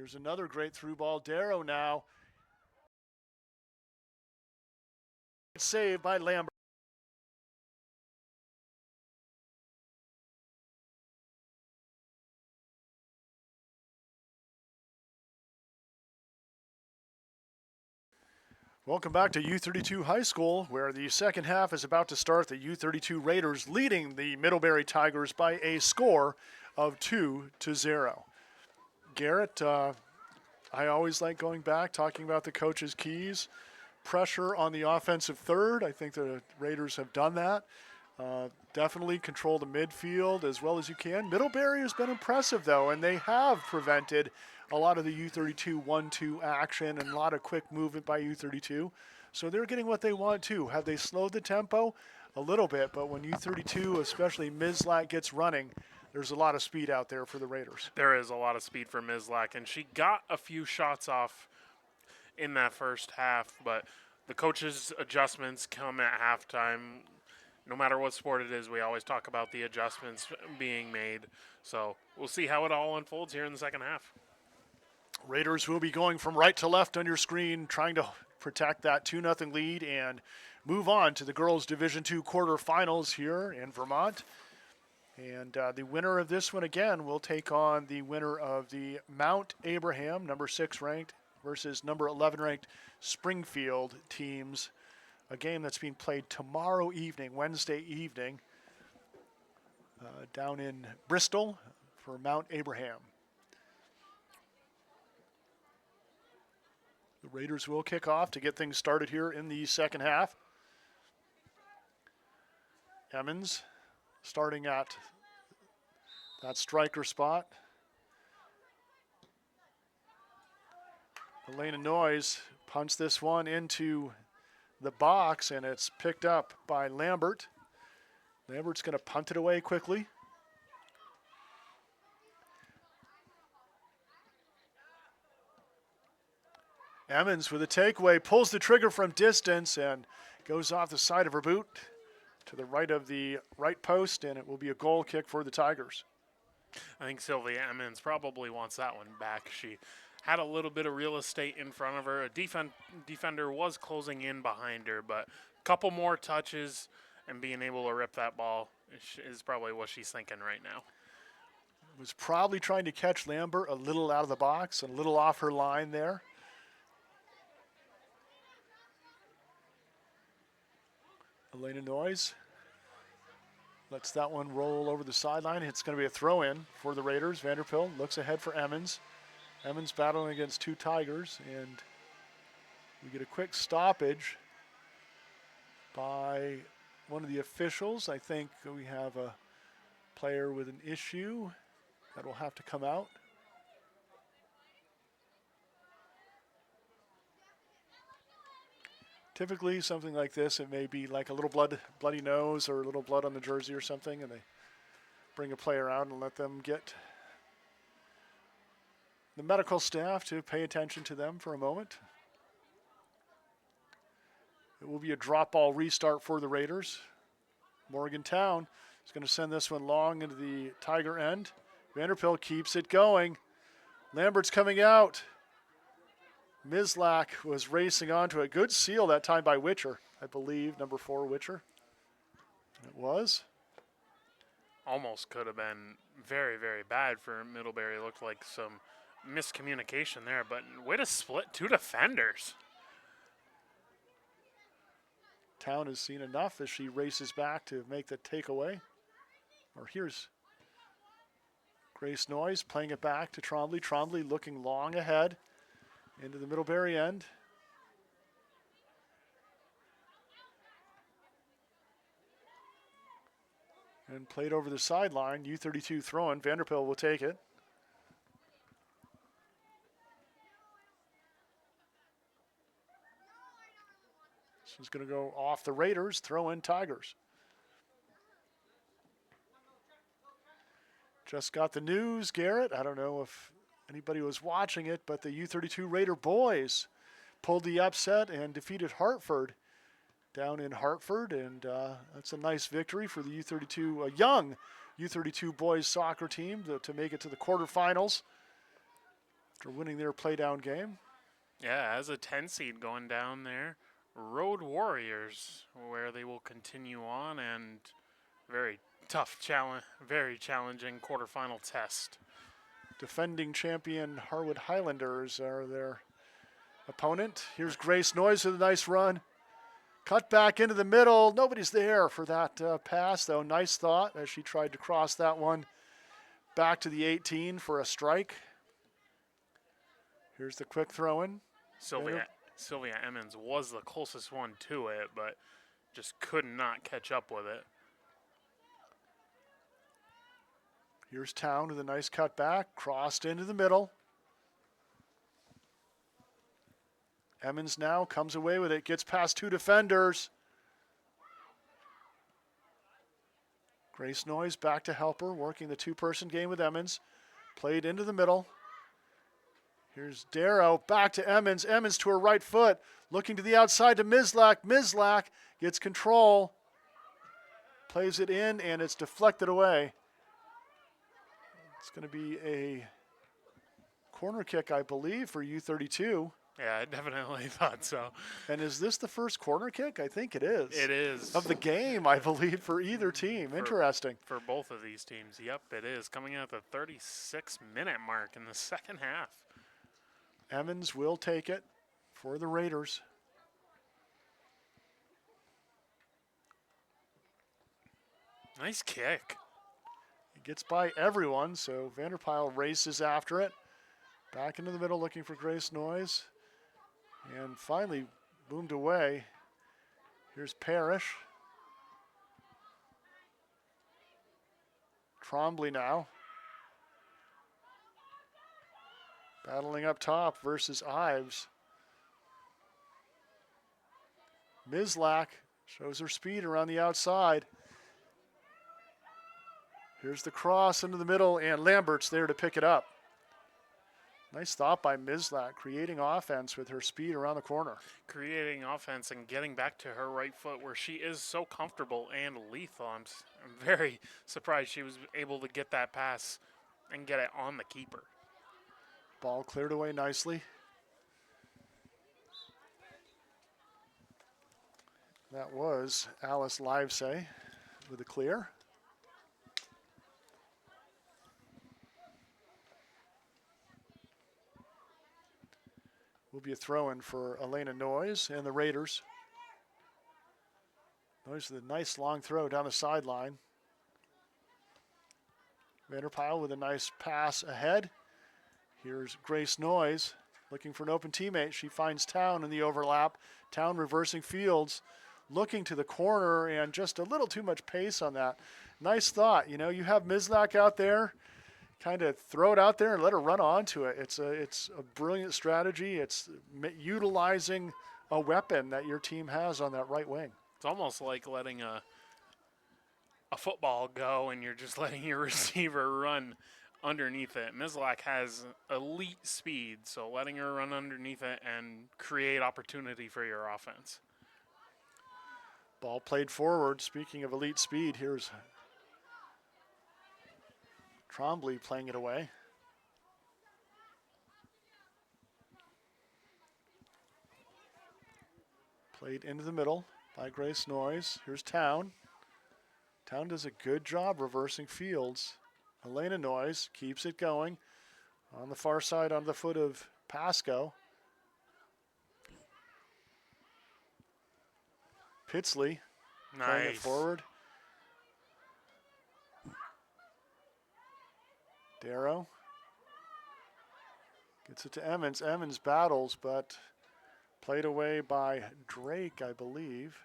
Here's another great through ball. Darrow now. Saved by Lambert. Welcome back to U32 High School, where the second half is about to start. The U32 Raiders leading the Middlebury Tigers by a score of 2-0. Garrett, I always like going back, talking about the coach's keys. Pressure on the offensive third. I think the Raiders have done that. Definitely control the midfield as well as you can. Middlebury has been impressive, though, and they have prevented a lot of the U32 1-2 action and a lot of quick movement by U32. So they're getting what they want, too. Have they slowed the tempo? A little bit, but when U32, especially Mislak, gets running, there's a lot of speed out there for the Raiders. There is a lot of speed for Mislak, and she got a few shots off in that first half, but the coaches' adjustments come at halftime. No matter what sport it is, we always talk about the adjustments being made. So we'll see how it all unfolds here in the second half. Raiders will be going from right to left on your screen, trying to protect that 2-0 lead and move on to the girls' Division II quarterfinals here in Vermont. And the winner of this one, again, will take on the winner of the Mount Abraham, number 6 ranked, versus number 11 ranked Springfield teams. A game that's being played tomorrow evening, Wednesday evening, down in Bristol for Mount Abraham. The Raiders will kick off to get things started here in the second half. Emmons starting at that striker spot. Elena Noyes punts this one into the box, and it's picked up by Lambert. Lambert's going to punt it away quickly. Emmons with a takeaway, pulls the trigger from distance and goes off the side of her boot to the right of the right post, and it will be a goal kick for the Tigers. I think Sylvia Emmons probably wants that one back. She had a little bit of real estate in front of her. A defender was closing in behind her, but a couple more touches and being able to rip that ball is probably what she's thinking right now. Was probably trying to catch Lambert a little out of the box, a little off her line there. Elena Noyes lets that one roll over the sideline. It's going to be a throw-in for the Raiders. Vanderpilt looks ahead for Emmons. Emmons battling against two Tigers, and we get a quick stoppage by one of the officials. I think we have a player with an issue that will have to come out. Typically, something like this, it may be like a little bloody nose or a little blood on the jersey or something, and they bring a player out and let them get the medical staff to pay attention to them for a moment. It will be a drop ball restart for the Raiders. Morgantown is going to send this one long into the Tiger end. Vanderpilt keeps it going. Lambert's coming out. Mislak was racing onto a good seal that time by Witcher, I believe, number 4 Witcher. It was. Almost could have been very, very bad for Middlebury. Looked like some miscommunication there, but way to split two defenders. Town has seen enough as she races back to make the takeaway. Or here's Grace Noyes playing it back to Trombley. Trombley looking long ahead into the Middlebury end. And played over the sideline. U32 throwing. Vanderpilt will take it. This is going to go off the Raiders. Throw in Tigers. Just got the news, Garrett. I don't know if anybody was watching it, but the U32 Raider boys pulled the upset and defeated Hartford down in Hartford, and that's a nice victory for the U32, young U32 boys soccer team to make it to the quarterfinals. after winning their playdown game. Yeah, as a 10 seed going down there, Road Warriors, where they will continue on, and very tough challenge, very challenging quarterfinal test. Defending champion Harwood Highlanders are their opponent. Here's Grace Noyes with a nice run. Cut back into the middle. Nobody's there for that pass, though. Nice thought as she tried to cross that one back to the 18 for a strike. Here's the quick throw-in. Sylvia Emmons was the closest one to it, but just could not catch up with it. Here's Town with a nice cut back, crossed into the middle. Emmons now comes away with it, gets past two defenders. Grace Noyes back to help her, working the two-person game with Emmons. Played into the middle. Here's Darrow, back to Emmons. Emmons to her right foot, looking to the outside to Mislak. Mislak gets control, plays it in, and it's deflected away. It's going to be a corner kick, I believe, for U32. Yeah, I definitely thought so. And is this the first corner kick? I think it is. It is. Of the game, I believe, for either team. Interesting. For both of these teams. Yep, it is. Coming out at the 36-minute mark in the second half. Emmons will take it for the Raiders. Nice kick. It gets by everyone, so Vanderpyle races after it. Back into the middle looking for Grace Noyes. And finally boomed away. Here's Parrish. Trombley now. Battling up top versus Ives. Mislak shows her speed around the outside. Here's the cross into the middle, and Lambert's there to pick it up. Nice thought by Mislak, creating offense with her speed around the corner. Creating offense and getting back to her right foot where she is so comfortable and lethal. I'm very surprised she was able to get that pass and get it on the keeper. Ball cleared away nicely. That was Alice Livesay with the clear. Will be a throw-in for Elena Noyes and the Raiders. Noyes with a nice long throw down the sideline. Vanderpyle with a nice pass ahead. Here's Grace Noyes looking for an open teammate. She finds Town in the overlap. Town reversing fields, looking to the corner, and just a little too much pace on that. Nice thought. You know, you have Mislak out there. Kind of throw it out there and let her run onto it. It's a brilliant strategy. It's utilizing a weapon that your team has on that right wing. It's almost like letting a football go and you're just letting your receiver run underneath it. Mislak has elite speed, so letting her run underneath it and create opportunity for your offense. Ball played forward. Speaking of elite speed, here's Trombley playing it away. Played into the middle by Grace Noyes. Here's Town. Town does a good job reversing fields. Elena Noyes keeps it going on the far side on the foot of Pasco. Pitsley playing it forward. Darrow gets it to Emmons. Emmons battles, but played away by Drake, I believe.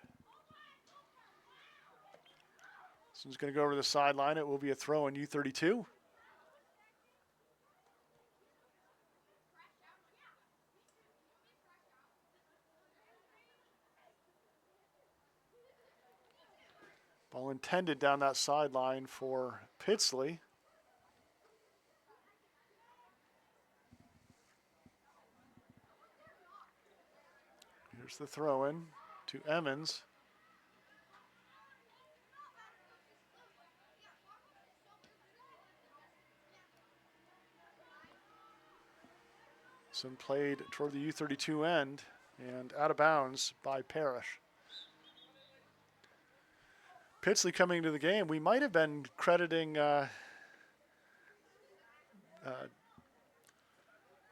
This one's going to go over to the sideline. It will be a throw in U32. Ball intended down that sideline for Pitsley. Here's the throw in to Emmons. Some played toward the U32 end and out of bounds by Parrish. Pitsley coming into the game, we might have been crediting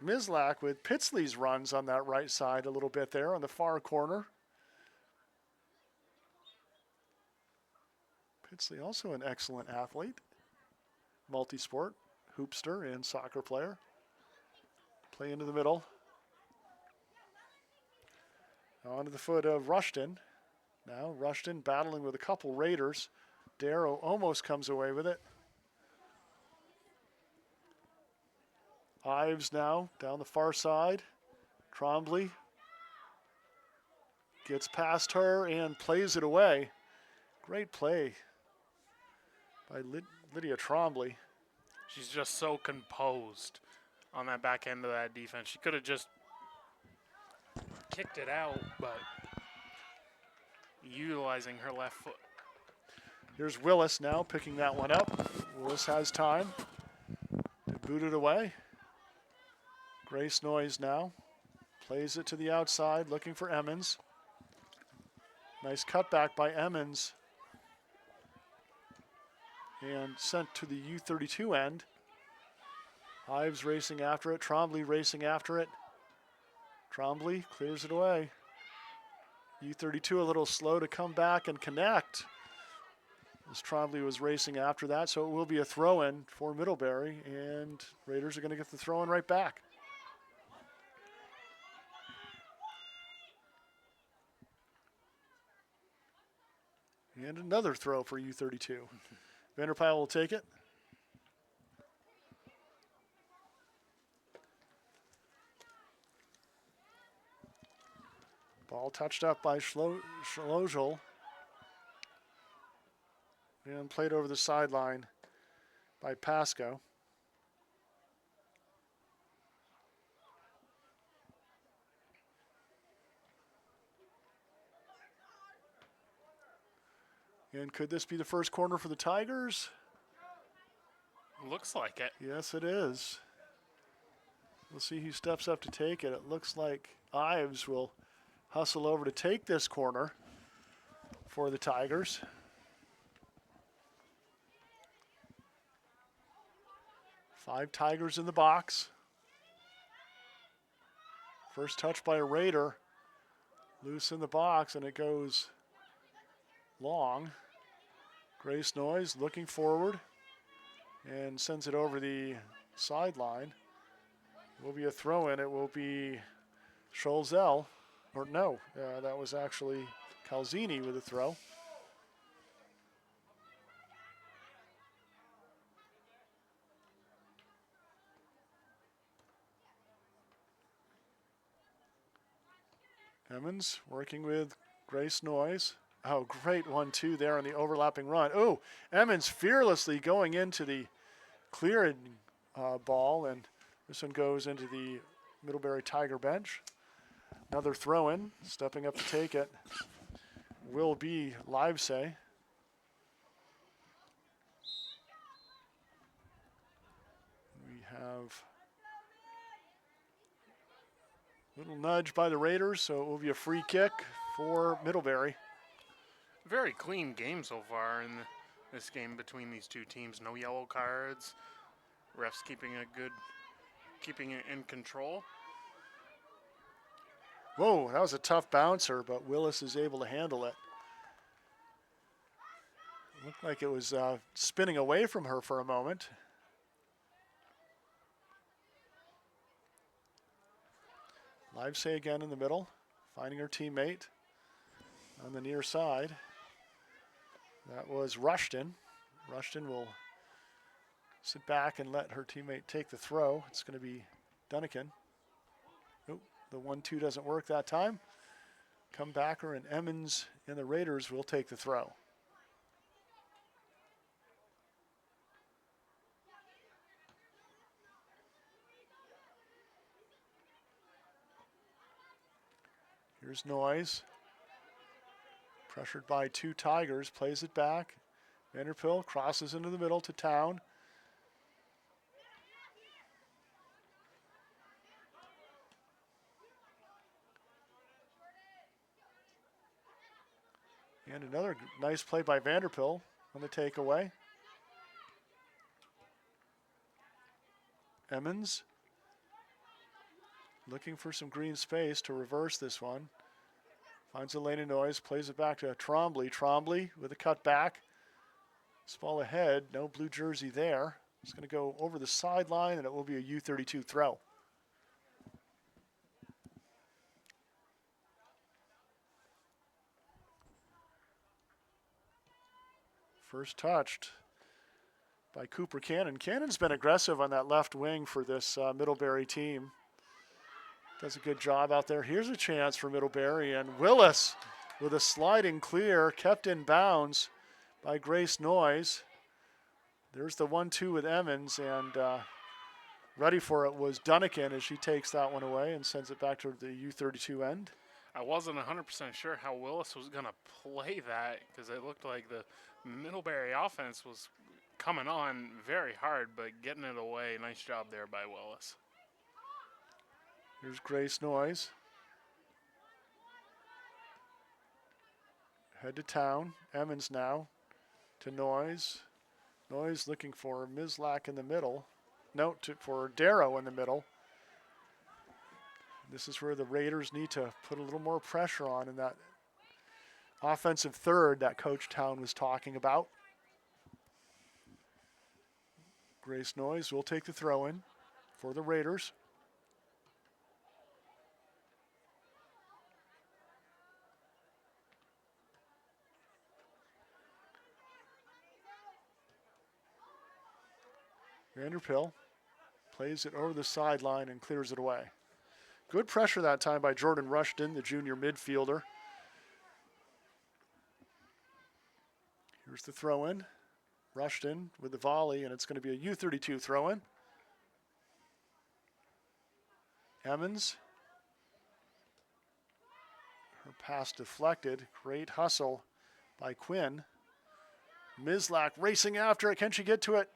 Mislak with Pitsley's runs on that right side a little bit there on the far corner. Pitsley also an excellent athlete, multi-sport, hoopster and soccer player. Play into the middle. Onto the foot of Rushton. Now Rushton battling with a couple Raiders. Darrow almost comes away with it. Ives now down the far side. Trombley gets past her and plays it away. Great play by Lydia Trombley. She's just so composed on that back end of that defense. She could have just kicked it out, but utilizing her left foot. Here's Willis now picking that one up. Willis has time to boot it away. Grace Noyes now plays it to the outside, looking for Emmons. Nice cutback by Emmons. And sent to the U32 end. Ives racing after it, Trombley racing after it. Trombley clears it away. U32 a little slow to come back and connect, as Trombley was racing after that, so it will be a throw-in for Middlebury, and Raiders are going to get the throw-in right back. And another throw for U32. Vanderpyle will take it. Ball touched up by Schlogel and played over the sideline by Pasco. And could this be the first corner for the Tigers? Looks like it. Yes, it is. We'll see who steps up to take it. It looks like Ives will hustle over to take this corner for the Tigers. Five Tigers in the box. First touch by a Raider. Loose in the box, and it goes long. Grace Noyes looking forward and sends it over the sideline. Will be a throw-in. It will be Scholzel. Or no, that was actually Calzini with a throw. Emmons working with Grace Noyes. Oh, great 1-2 there on the overlapping run. Oh, Emmons fearlessly going into the cleared ball, and this one goes into the Middlebury Tiger bench. Another throw-in, stepping up to take it, will be Livesay. We have a little nudge by the Raiders, so it will be a free kick for Middlebury. Very clean game so far in this game between these two teams. No yellow cards. Refs keeping it in control. Whoa, that was a tough bouncer, but Willis is able to handle it. Looked like it was spinning away from her for a moment. Livesay again in the middle, finding her teammate on the near side. That was Rushton. Rushton will sit back and let her teammate take the throw. It's going to be Dunnican. Oh, the 1-2 doesn't work that time. Comebacker and Emmons and the Raiders will take the throw. Here's Noyes. Pressured by two Tigers, plays it back. Vanderpill crosses into the middle to Town. And another nice play by Vanderpill on the takeaway. Emmons looking for some green space to reverse this one. Finds a lane of noise, plays it back to Trombley. Trombley with a cut back. This ball ahead, no blue jersey there. It's going to go over the sideline, and it will be a U32 throw. First touched by Cooper Cannon. Cannon's been aggressive on that left wing for this Middlebury team. Does a good job out there. Here's a chance for Middlebury, and Willis with a sliding clear, kept in bounds by Grace Noyes. There's the 1-2 with Emmons, and ready for it was Dunnigan as she takes that one away and sends it back to the U32 end. I wasn't 100% sure how Willis was going to play that because it looked like the Middlebury offense was coming on very hard, but getting it away. Nice job there by Willis. Here's Grace Noyes. Head to town. Emmons now to Noyes. Noyes looking for Mislack in the middle. No, for Darrow in the middle. This is where the Raiders need to put a little more pressure on in that offensive third that Coach Town was talking about. Grace Noyes will take the throw in for the Raiders. Vanderpill plays it over the sideline and clears it away. Good pressure that time by Jordan Rushton, the junior midfielder. Here's the throw-in. Rushton with the volley, and it's going to be a U32 throw-in. Emmons. Her pass deflected. Great hustle by Quinn. Mislack racing after it. Can she get to it?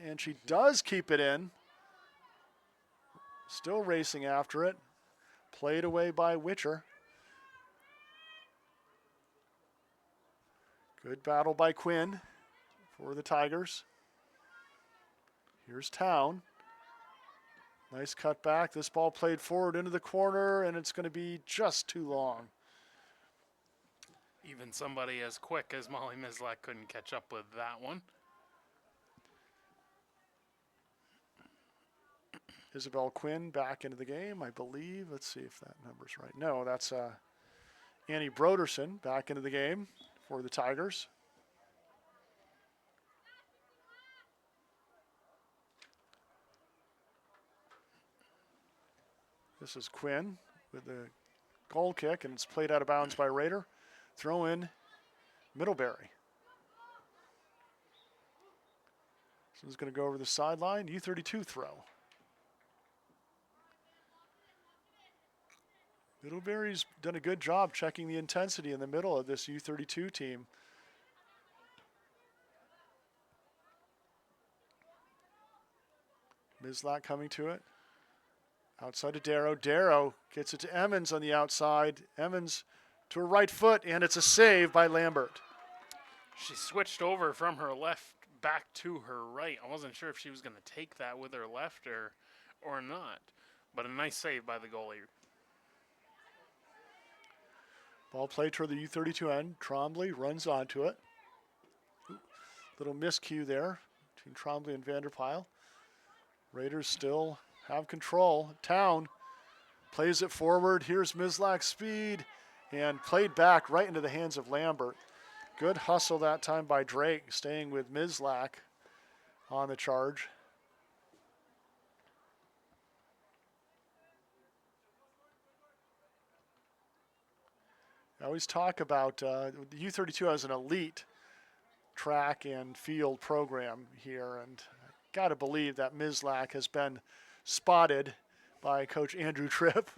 And she does keep it in. Still racing after it. Played away by Witcher. Good battle by Quinn for the Tigers. Here's Town. Nice cut back. This ball played forward into the corner, and it's going to be just too long. Even somebody as quick as Molly Mislack couldn't catch up with that one. Isabel Quinn back into the game, I believe. Let's see if that number's right. No, that's Annie Broderson back into the game for the Tigers. This is Quinn with the goal kick, and it's played out of bounds by Raider. Throw in Middlebury. So it's going to go over the sideline. U32 throw. Middlebury's done a good job checking the intensity in the middle of this U32 team. Mislack coming to it. Outside to Darrow. Darrow gets it to Emmons on the outside. Emmons to her right foot, and it's a save by Lambert. She switched over from her left back to her right. I wasn't sure if she was going to take that with her left or not, but a nice save by the goalie. Ball played toward the U32 end. Trombley runs onto it. Little miscue there between Trombley and Vanderpyle. Raiders still have control. Town plays it forward. Here's Mislack's speed and played back right into the hands of Lambert. Good hustle that time by Drake, staying with Mislack on the charge. I always talk about the U32 as an elite track and field program here, and I got to believe that Mislack has been spotted by Coach Andrew Tripp.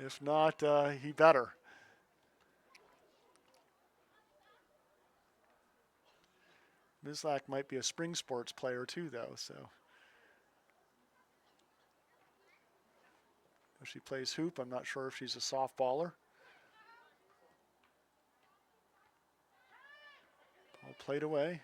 If not, he better. Mislack might be a spring sports player too, though, so. She plays hoop. I'm not sure if she's a softballer. played away.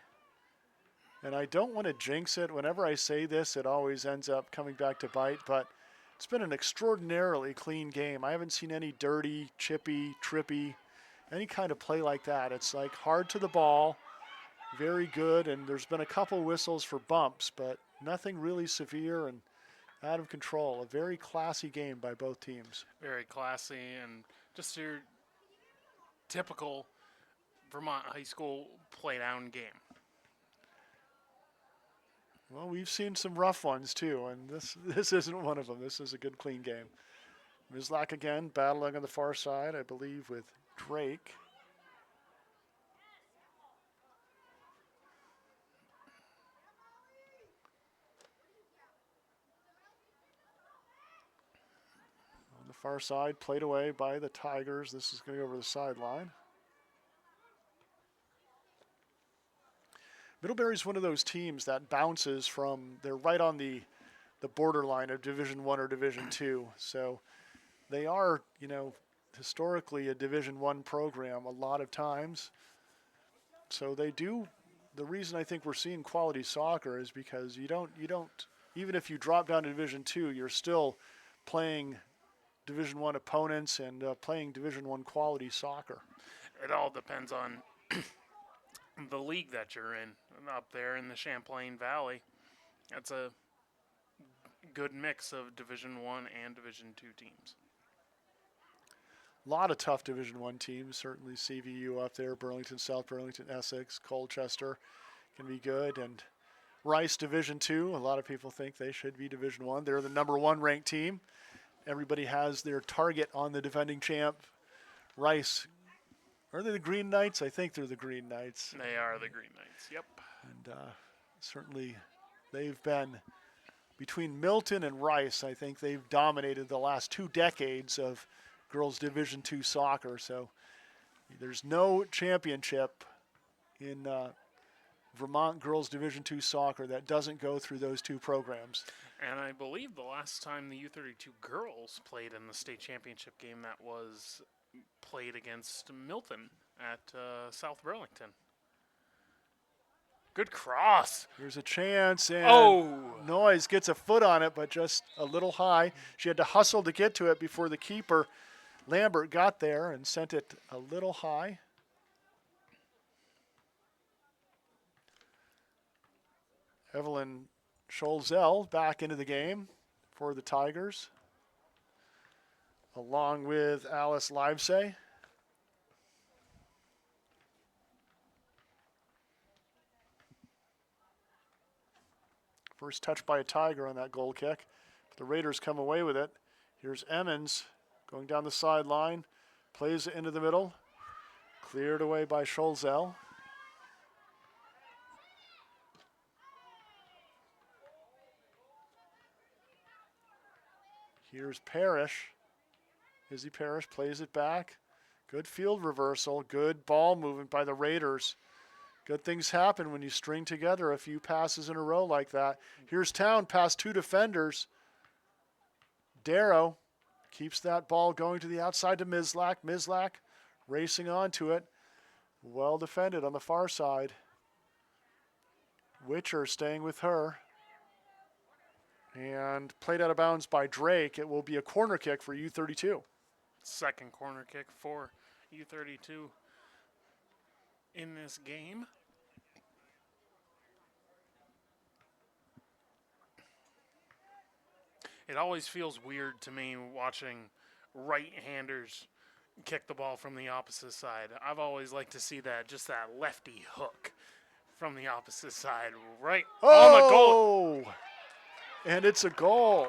And I don't want to jinx it. Whenever I say this, it always ends up coming back to bite. But it's been an extraordinarily clean game. I haven't seen any dirty, chippy, trippy, any kind of play like that. It's like hard to the ball, very good. And there's been a couple whistles for bumps, but nothing really severe and out of control. A very classy game by both teams. Very classy and just your typical Vermont high school play-down game. Well, we've seen some rough ones too, and this isn't one of them. This is a good, clean game. Mislak again, battling on the far side, I believe, with Drake. On the far side, played away by the Tigers. This is going to go over the sideline. Middlebury's one of those teams that bounces from, they're right on the borderline of Division I or Division II. So they are, historically a Division I program a lot of times. So they do, the reason I think we're seeing quality soccer is because you don't, even if you drop down to Division II, you're still playing Division I opponents and playing Division I quality soccer. It all depends on the league that you're in. Up there in the Champlain Valley, that's a good mix of Division I and Division II teams. A lot of tough Division I teams, certainly CVU up there, Burlington, South Burlington, Essex, Colchester can be good, and Rice Division II, a lot of people think they should be Division I. They're the number 1 ranked team. Everybody has their target on the defending champ. Rice, are they the Green Knights? I think they're the Green Knights. They are the Green Knights, yep. And certainly they've been, between Milton and Rice, I think they've dominated the last 2 decades of girls Division II soccer. So there's no championship in Vermont girls Division II soccer that doesn't go through those 2 programs. And I believe the last time the U32 girls played in the state championship game, that was played against Milton at South Burlington. Good cross. Here's a chance, and Noyes gets a foot on it, but just a little high. She had to hustle to get to it before the keeper, Lambert, got there and sent it a little high. Evelyn Scholzel back into the game for the Tigers, along with Alice Livesay. First touch by a Tiger on that goal kick. The Raiders come away with it. Here's Emmons going down the sideline, plays it into the middle, cleared away by Scholzel. Here's Parrish. Izzy Parrish plays it back. Good field reversal, good ball movement by the Raiders. Good things happen when you string together a few passes in a row like that. Here's Town past 2 defenders. Darrow keeps that ball going to the outside to Mislak. Mislak racing onto it. Well defended on the far side. Witcher staying with her. And played out of bounds by Drake. It will be a corner kick for U32. Second corner kick for U32 in this game. It always feels weird to me watching right-handers kick the ball from the opposite side. I've always liked to see that, just that lefty hook from the opposite side, right on the goal. And it's a goal.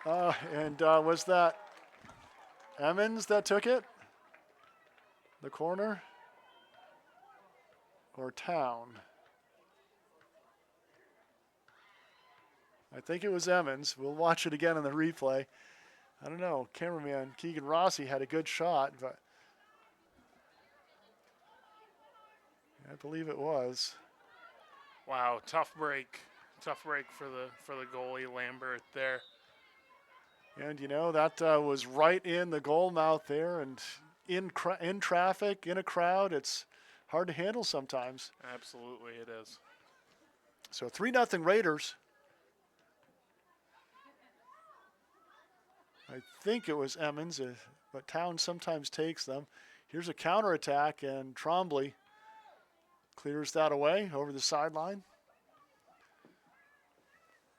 Was that Emmons that took it? The corner? Or Town? I think it was Emmons. We'll watch it again on the replay. I don't know. Cameraman Keegan Rossi had a good shot, but I believe it was. Wow, tough break. Tough break for the goalie Lambert there. And that was right in the goal mouth there, and in traffic, in a crowd. It's hard to handle sometimes. Absolutely, it is. So 3-0 Raiders. I think it was Emmons, but Town sometimes takes them. Here's a counterattack, and Trombley clears that away over the sideline.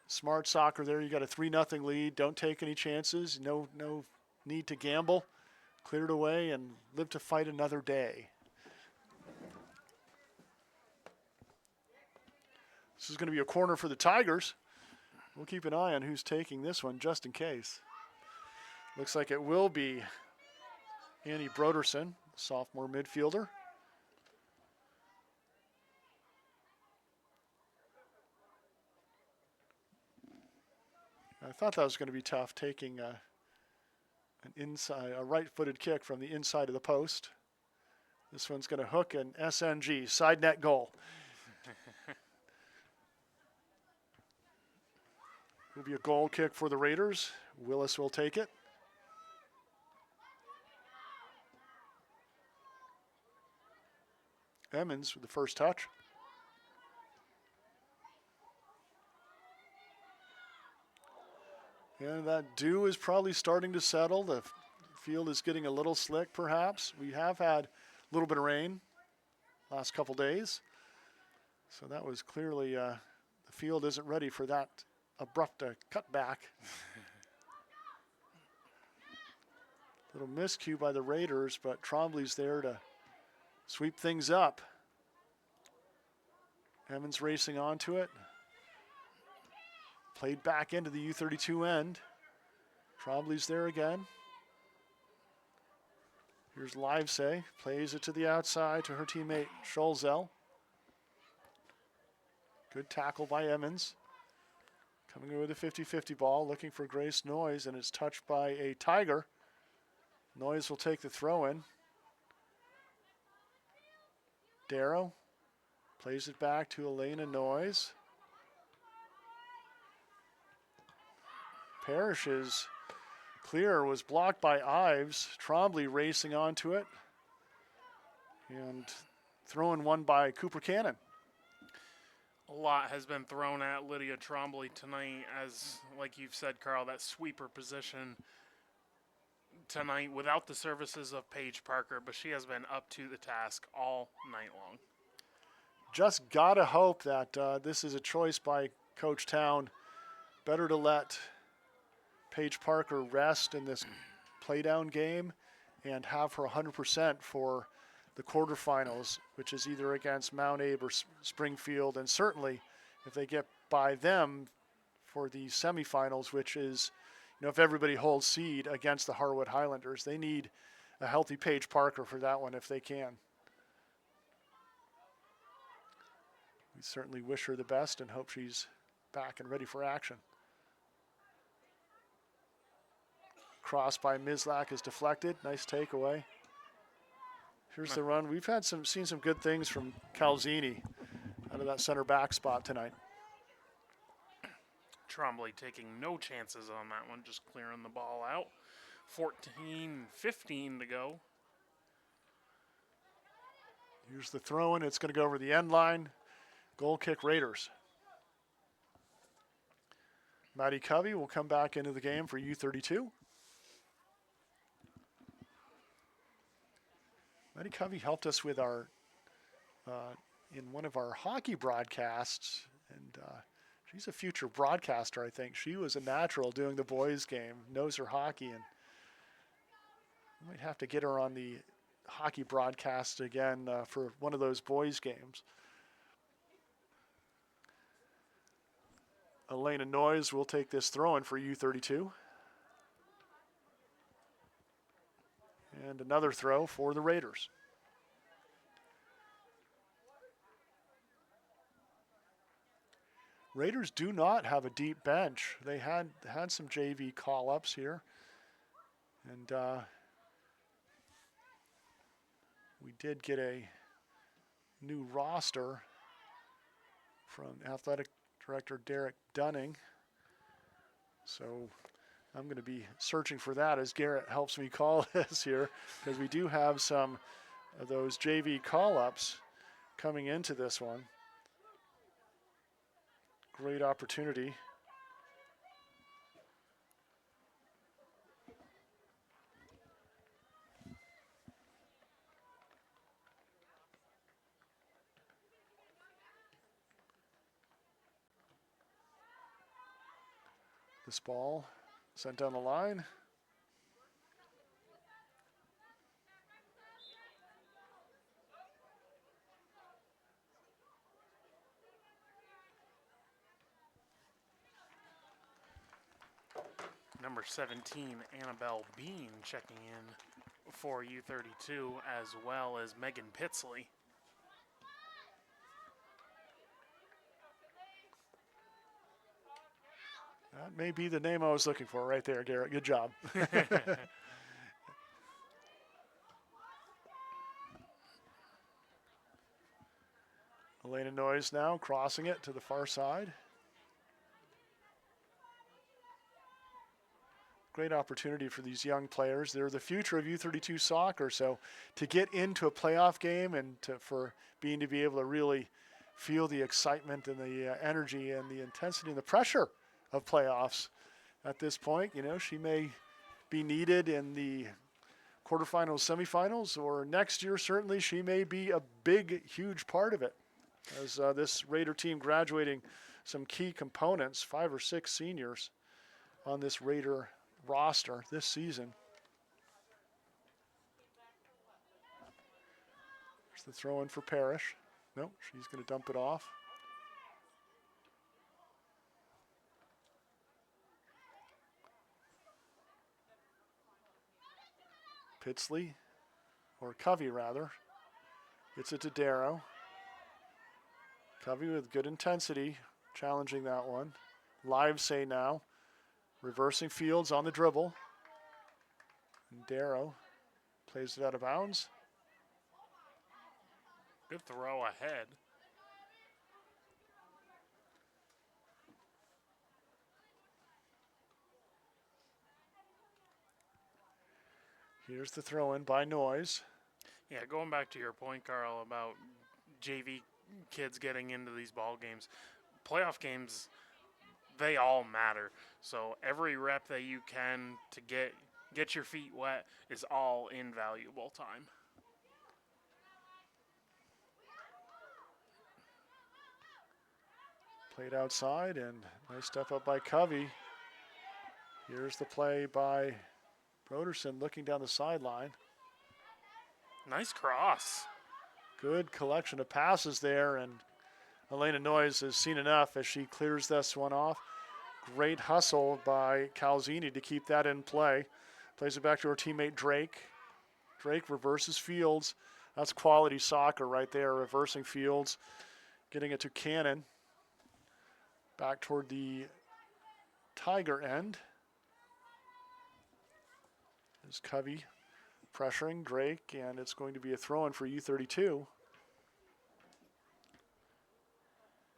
Smart soccer there. You got a 3-0 lead. Don't take any chances. No need to gamble. Clear it away and live to fight another day. This is going to be a corner for the Tigers. We'll keep an eye on who's taking this one just in case. Looks like it will be Annie Broderson, sophomore midfielder. I thought that was going to be tough, taking a right-footed kick from the inside of the post. This one's going to hook an SNG, side net goal. Will be a goal kick for the Raiders. Willis will take it. Emmons with the first touch. And that dew is probably starting to settle. The field is getting a little slick, perhaps. We have had a little bit of rain last couple days. So that was clearly, the field isn't ready for that abrupt cutback. Little miscue by the Raiders, but Trombley's there to sweep things up. Emmons racing onto it. Played back into the U32 end. Trombley's there again. Here's Livesay. Plays it to the outside to her teammate Scholzel. Good tackle by Emmons. Coming in with a 50-50 ball, looking for Grace Noyes, and it's touched by a Tiger. Noyes will take the throw in. Darrow plays it back to Elena Noyes. Parrish's clear was blocked by Ives. Trombley racing onto it. And throwing one by Cooper Cannon. A lot has been thrown at Lydia Trombley tonight as, like you've said, Carl, that sweeper position tonight without the services of Paige Parker, but she has been up to the task all night long. Just gotta hope that this is a choice by Coach Town. Better to let Paige Parker rest in this playdown game and have her 100% for the quarterfinals, which is either against Mount Abe or Springfield, and certainly if they get by them for the semifinals, which is, if everybody holds seed against the Harwood Highlanders. They need a healthy Paige Parker for that one if they can. We certainly wish her the best and hope she's back and ready for action. Cross by Mislak is deflected. Nice takeaway. Here's the run. We've had seen some good things from Calzini out of that center back spot tonight. Trombley taking no chances on that one, just clearing the ball out. 14-15 to go. Here's the throw in. It's going to go over the end line. Goal kick Raiders. Maddie Covey will come back into the game for U32. Maddie Covey helped us with our, in one of our hockey broadcasts, and she's a future broadcaster, I think. She was a natural doing the boys game, knows her hockey, and we might have to get her on the hockey broadcast again for one of those boys games. Elena Noyes will take this throw-in for U32. And another throw for the Raiders. Raiders do not have a deep bench. They had some JV call-ups here. And we did get a new roster from Athletic Director Derek Dunning. So I'm going to be searching for that as Garrett helps me call this here, because we do have some of those JV call-ups coming into this one. Great opportunity. This ball sent down the line. Number 17, Annabelle Bean, checking in for U32, as well as Megan Pitsley. That may be the name I was looking for right there, Garrett. Good job. Elena Noyes now crossing it to the far side. Great opportunity for these young players. They're the future of U32 soccer, so to get into a playoff game and for Bean to be able to really feel the excitement and the energy and the intensity and the pressure of playoffs at this point. You know, she may be needed in the quarterfinals, semifinals, or next year certainly she may be a big, huge part of it. As this Raider team graduating some key components, 5 or 6 seniors on this Raider roster this season. There's the throw in for Parrish. Nope, she's going to dump it off. Pitsley, or Covey rather, gets it to Darrow. Covey with good intensity, challenging that one. Live say now, reversing Fields on the dribble. And Darrow plays it out of bounds. Good throw ahead. Here's the throw in by Noyes. Yeah, going back to your point, Carl, about JV kids getting into these ball games, playoff games, they all matter. So every rep that you can to get your feet wet is all invaluable time. Played outside, and nice step up by Covey. Here's the play by Broderson looking down the sideline. Nice cross. Good collection of passes there, and Elena Noyes has seen enough as she clears this one off. Great hustle by Calzini to keep that in play. Plays it back to her teammate Drake. Drake reverses Fields. That's quality soccer right there, reversing Fields. Getting it to Cannon. Back toward the Tiger end. Is Covey pressuring Drake, and it's going to be a throw-in for U32.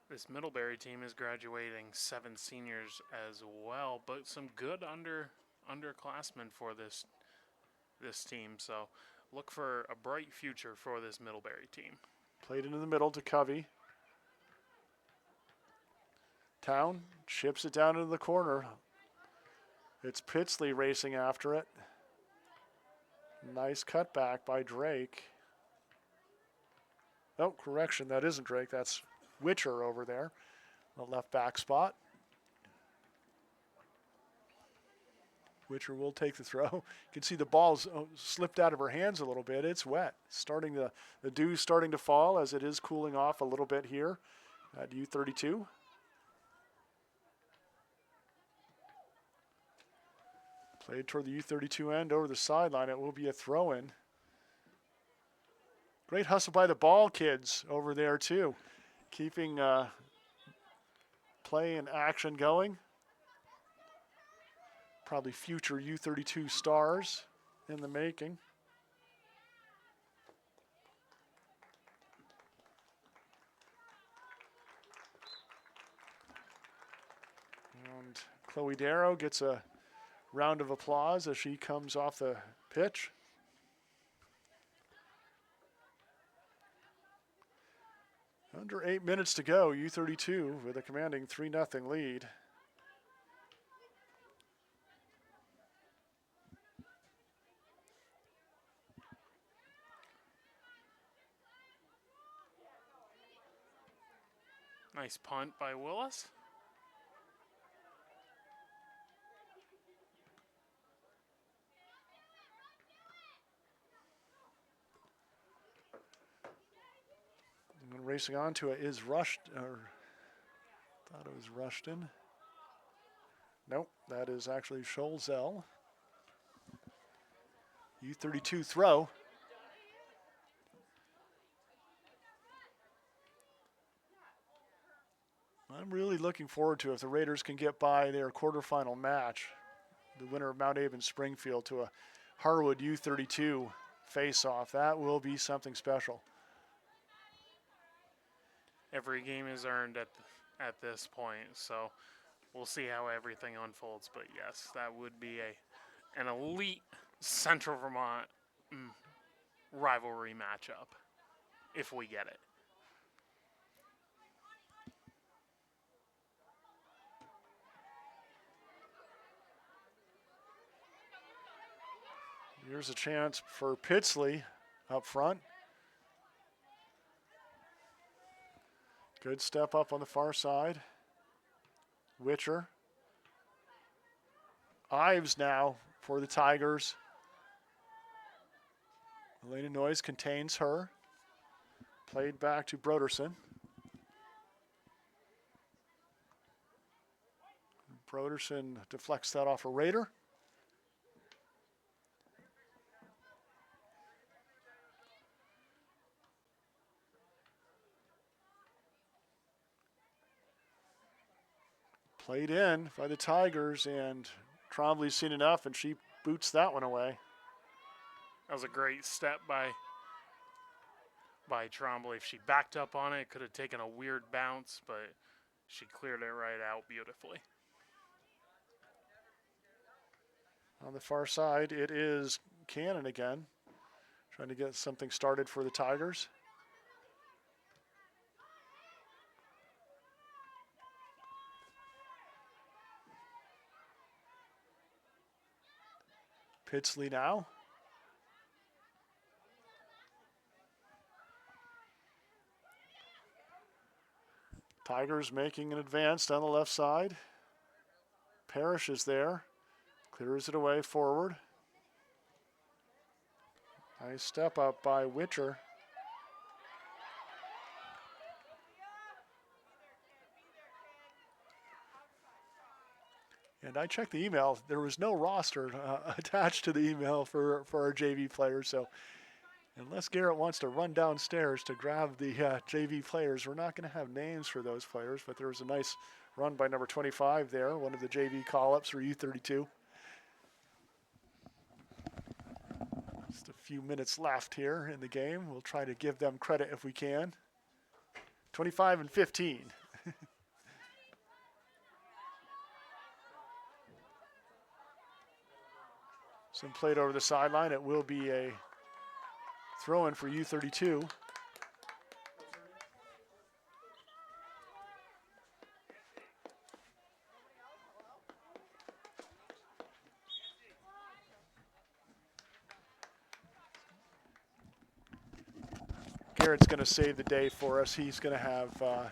This Middlebury team is graduating 7 seniors as well, but some good underclassmen for this team. So look for a bright future for this Middlebury team. Played into the middle to Covey. Town chips it down into the corner. It's Pitsley racing after it. Nice cutback by Drake. Oh, correction, that isn't Drake. That's Witcher over there, the left back spot. Witcher will take the throw. You can see the ball's slipped out of her hands a little bit. It's wet. The dew's starting to fall as it is cooling off a little bit here at U32. Played toward the U32 end over the sideline. It will be a throw-in. Great hustle by the ball kids over there too. Keeping play and action going. Probably future U32 stars in the making. And Chloe Darrow gets a round of applause as she comes off the pitch. Under 8 minutes to go, U32 with a commanding 3-0 lead. Nice punt by Willis. And racing on to it is Thought it was Rushton. Nope, that is actually Scholzel. U32 throw. I'm really looking forward to if the Raiders can get by their quarterfinal match, the winner of Mount Aben Springfield, to a Harwood U32 face-off. That will be something special. Every game is earned at this point, so we'll see how everything unfolds. But yes, that would be an elite Central Vermont rivalry matchup if we get it. Here's a chance for Pitsley up front. Good step up on the far side. Witcher. Ives now for the Tigers. Elena Noyes contains her. Played back to Broderson. Broderson deflects that off a Raider. Played in by the Tigers, and Trombley's seen enough, and she boots that one away. That was a great step by Trombley. If she backed up on it, could have taken a weird bounce, but she cleared it right out beautifully. On the far side, it is Cannon again, trying to get something started for the Tigers. Pitsley now. Tigers making an advance down the left side. Parrish is there. Clears it away forward. Nice step up by Witcher. And I checked the email. There was no roster attached to the email for our JV players. So unless Garrett wants to run downstairs to grab the JV players, we're not going to have names for those players. But there was a nice run by number 25 there, one of the JV call-ups for U32. Just a few minutes left here in the game. We'll try to give them credit if we can. 25 and 15. Some played over the sideline. It will be a throw-in for U32. Garrett's going to save the day for us. He's going to have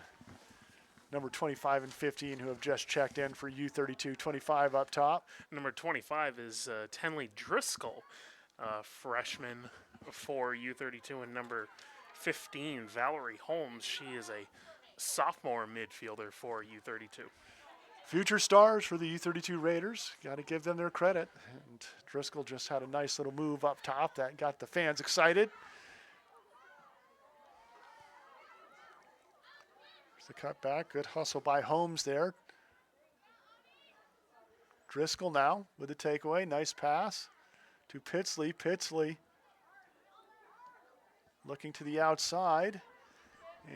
number 25 and 15 who have just checked in for U32. 25 up top. Number 25 is Tenley Driscoll, freshman for U32, and number 15, Valerie Holmes. She is a sophomore midfielder for U32. Future stars for the U32 Raiders. Got to give them their credit. And Driscoll just had a nice little move up top that got the fans excited. The cut back, good hustle by Holmes there. Driscoll now with the takeaway, nice pass to Pitsley. Pitsley looking to the outside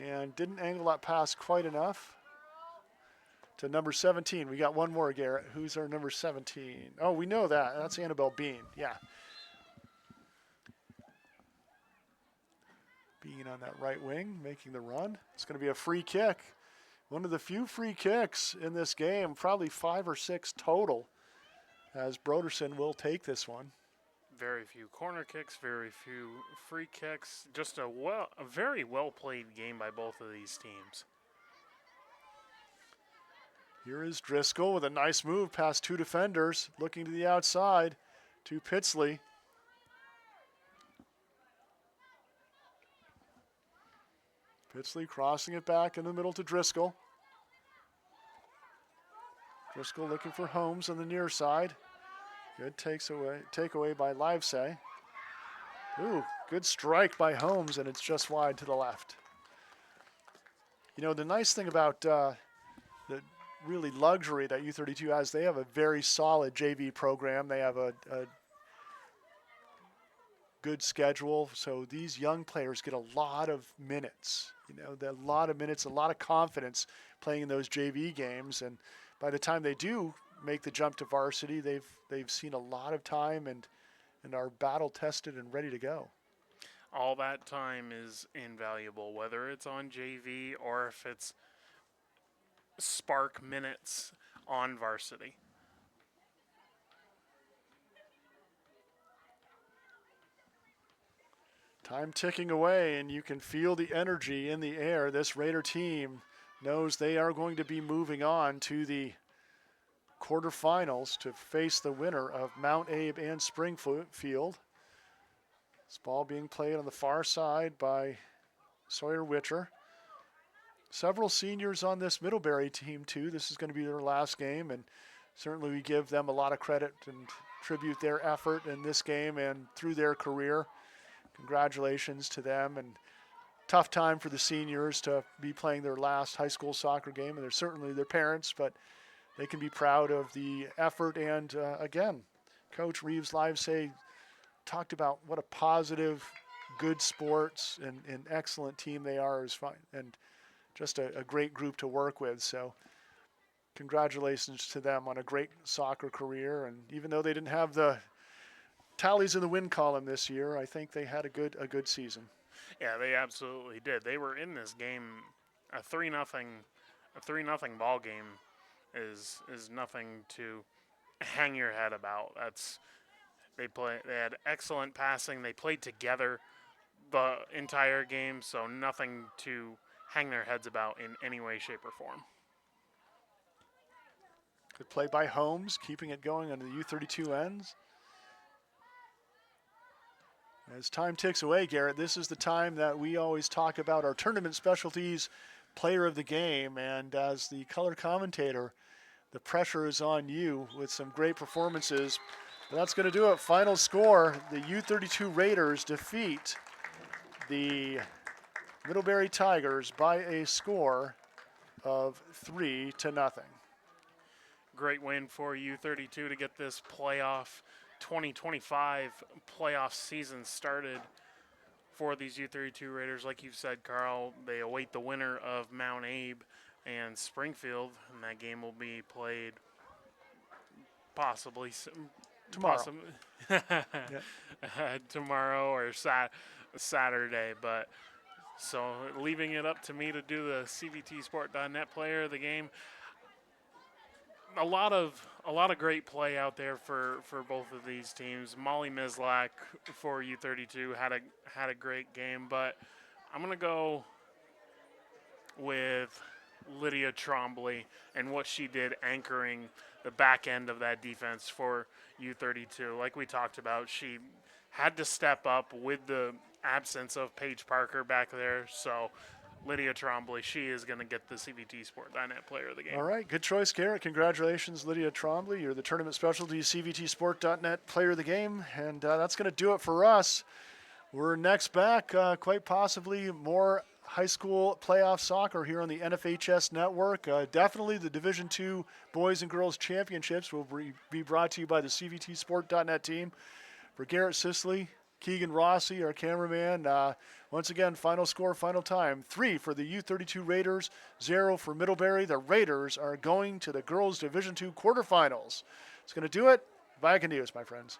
and didn't angle that pass quite enough to number 17. We got one more, Garrett. Who's our number 17? Oh, we know that. That's Annabelle Bean, yeah. being on that right wing, making the run. It's going to be a free kick. One of the few free kicks in this game, probably 5 or 6 total, as Broderson will take this one. Very few corner kicks, very few free kicks. Just a very well played game by both of these teams. Here is Driscoll with a nice move past 2 defenders, looking to the outside to Pitsley. Pitsley crossing it back in the middle to Driscoll. Driscoll looking for Holmes on the near side. Good takeaway by Livesay. Ooh, good strike by Holmes, and it's just wide to the left. You know, the nice thing about the really luxury that U32 has, they have a very solid JV program. They have a good schedule, so these young players get a lot of minutes. You know, a lot of minutes, a lot of confidence playing in those JV games, and by the time they do make the jump to varsity, they've seen a lot of time and are battle tested and ready to go. All that time is invaluable, whether it's on JV or if it's spark minutes on varsity. Time ticking away, and you can feel the energy in the air. This Raider team knows they are going to be moving on to the quarterfinals to face the winner of Mount Abe and Springfield. This ball being played on the far side by Sawyer Witcher. Several seniors on this Middlebury team, too. This is going to be their last game, and certainly we give them a lot of credit and tribute their effort in this game and through their career. Congratulations to them, and tough time for the seniors to be playing their last high school soccer game, and they're certainly their parents, but they can be proud of the effort. And again, Coach Reeves Livesay talked about what a positive, good sports and excellent team they are, is fine, and just a great group to work with. So congratulations to them on a great soccer career. And even though they didn't have the tallies in the win column this year, I think they had a good season. Yeah, they absolutely did. They were in this game. A 3-0 ball game is nothing to hang your head about. They had excellent passing. They played together the entire game, so nothing to hang their heads about in any way, shape, or form. Good play by Holmes, keeping it going on the U32 ends. As time ticks away, Garrett, this is the time that we always talk about our tournament specialties player of the game. And as the color commentator, the pressure is on you with some great performances. But that's going to do it. Final score, the U32 Raiders defeat the Middlebury Tigers by a score of 3-0. Great win for U32 to get this playoff 2025 playoff season started for these U32 Raiders. Like you've said, Carl, they await the winner of Mount Abe and Springfield, and that game will be played possibly tomorrow. Tomorrow or Saturday. But so leaving it up to me to do the CVTsport.net player of the game. A lot of great play out there for both of these teams. Molly Mislak for U32 had a great game, but I'm gonna go with Lydia Trombley and what she did anchoring the back end of that defense for U32. Like we talked about, she had to step up with the absence of Paige Parker back there, so Lydia Trombley, she is going to get the CVTsport.net player of the game. All right, good choice, Garrett. Congratulations, Lydia Trombley. You're the tournament specialty CVTsport.net player of the game, and that's going to do it for us. We're next back, quite possibly more high school playoff soccer here on the NFHS network. Definitely the Division II Boys and Girls Championships will be brought to you by the CVTsport.net team. For Garrett Sisley, Keegan Rossi, our cameraman. Once again, final score, final time. 3 for the U32 Raiders, 0 for Middlebury. The Raiders are going to the Girls Division II quarterfinals. It's going to do it. Viking News, my friends.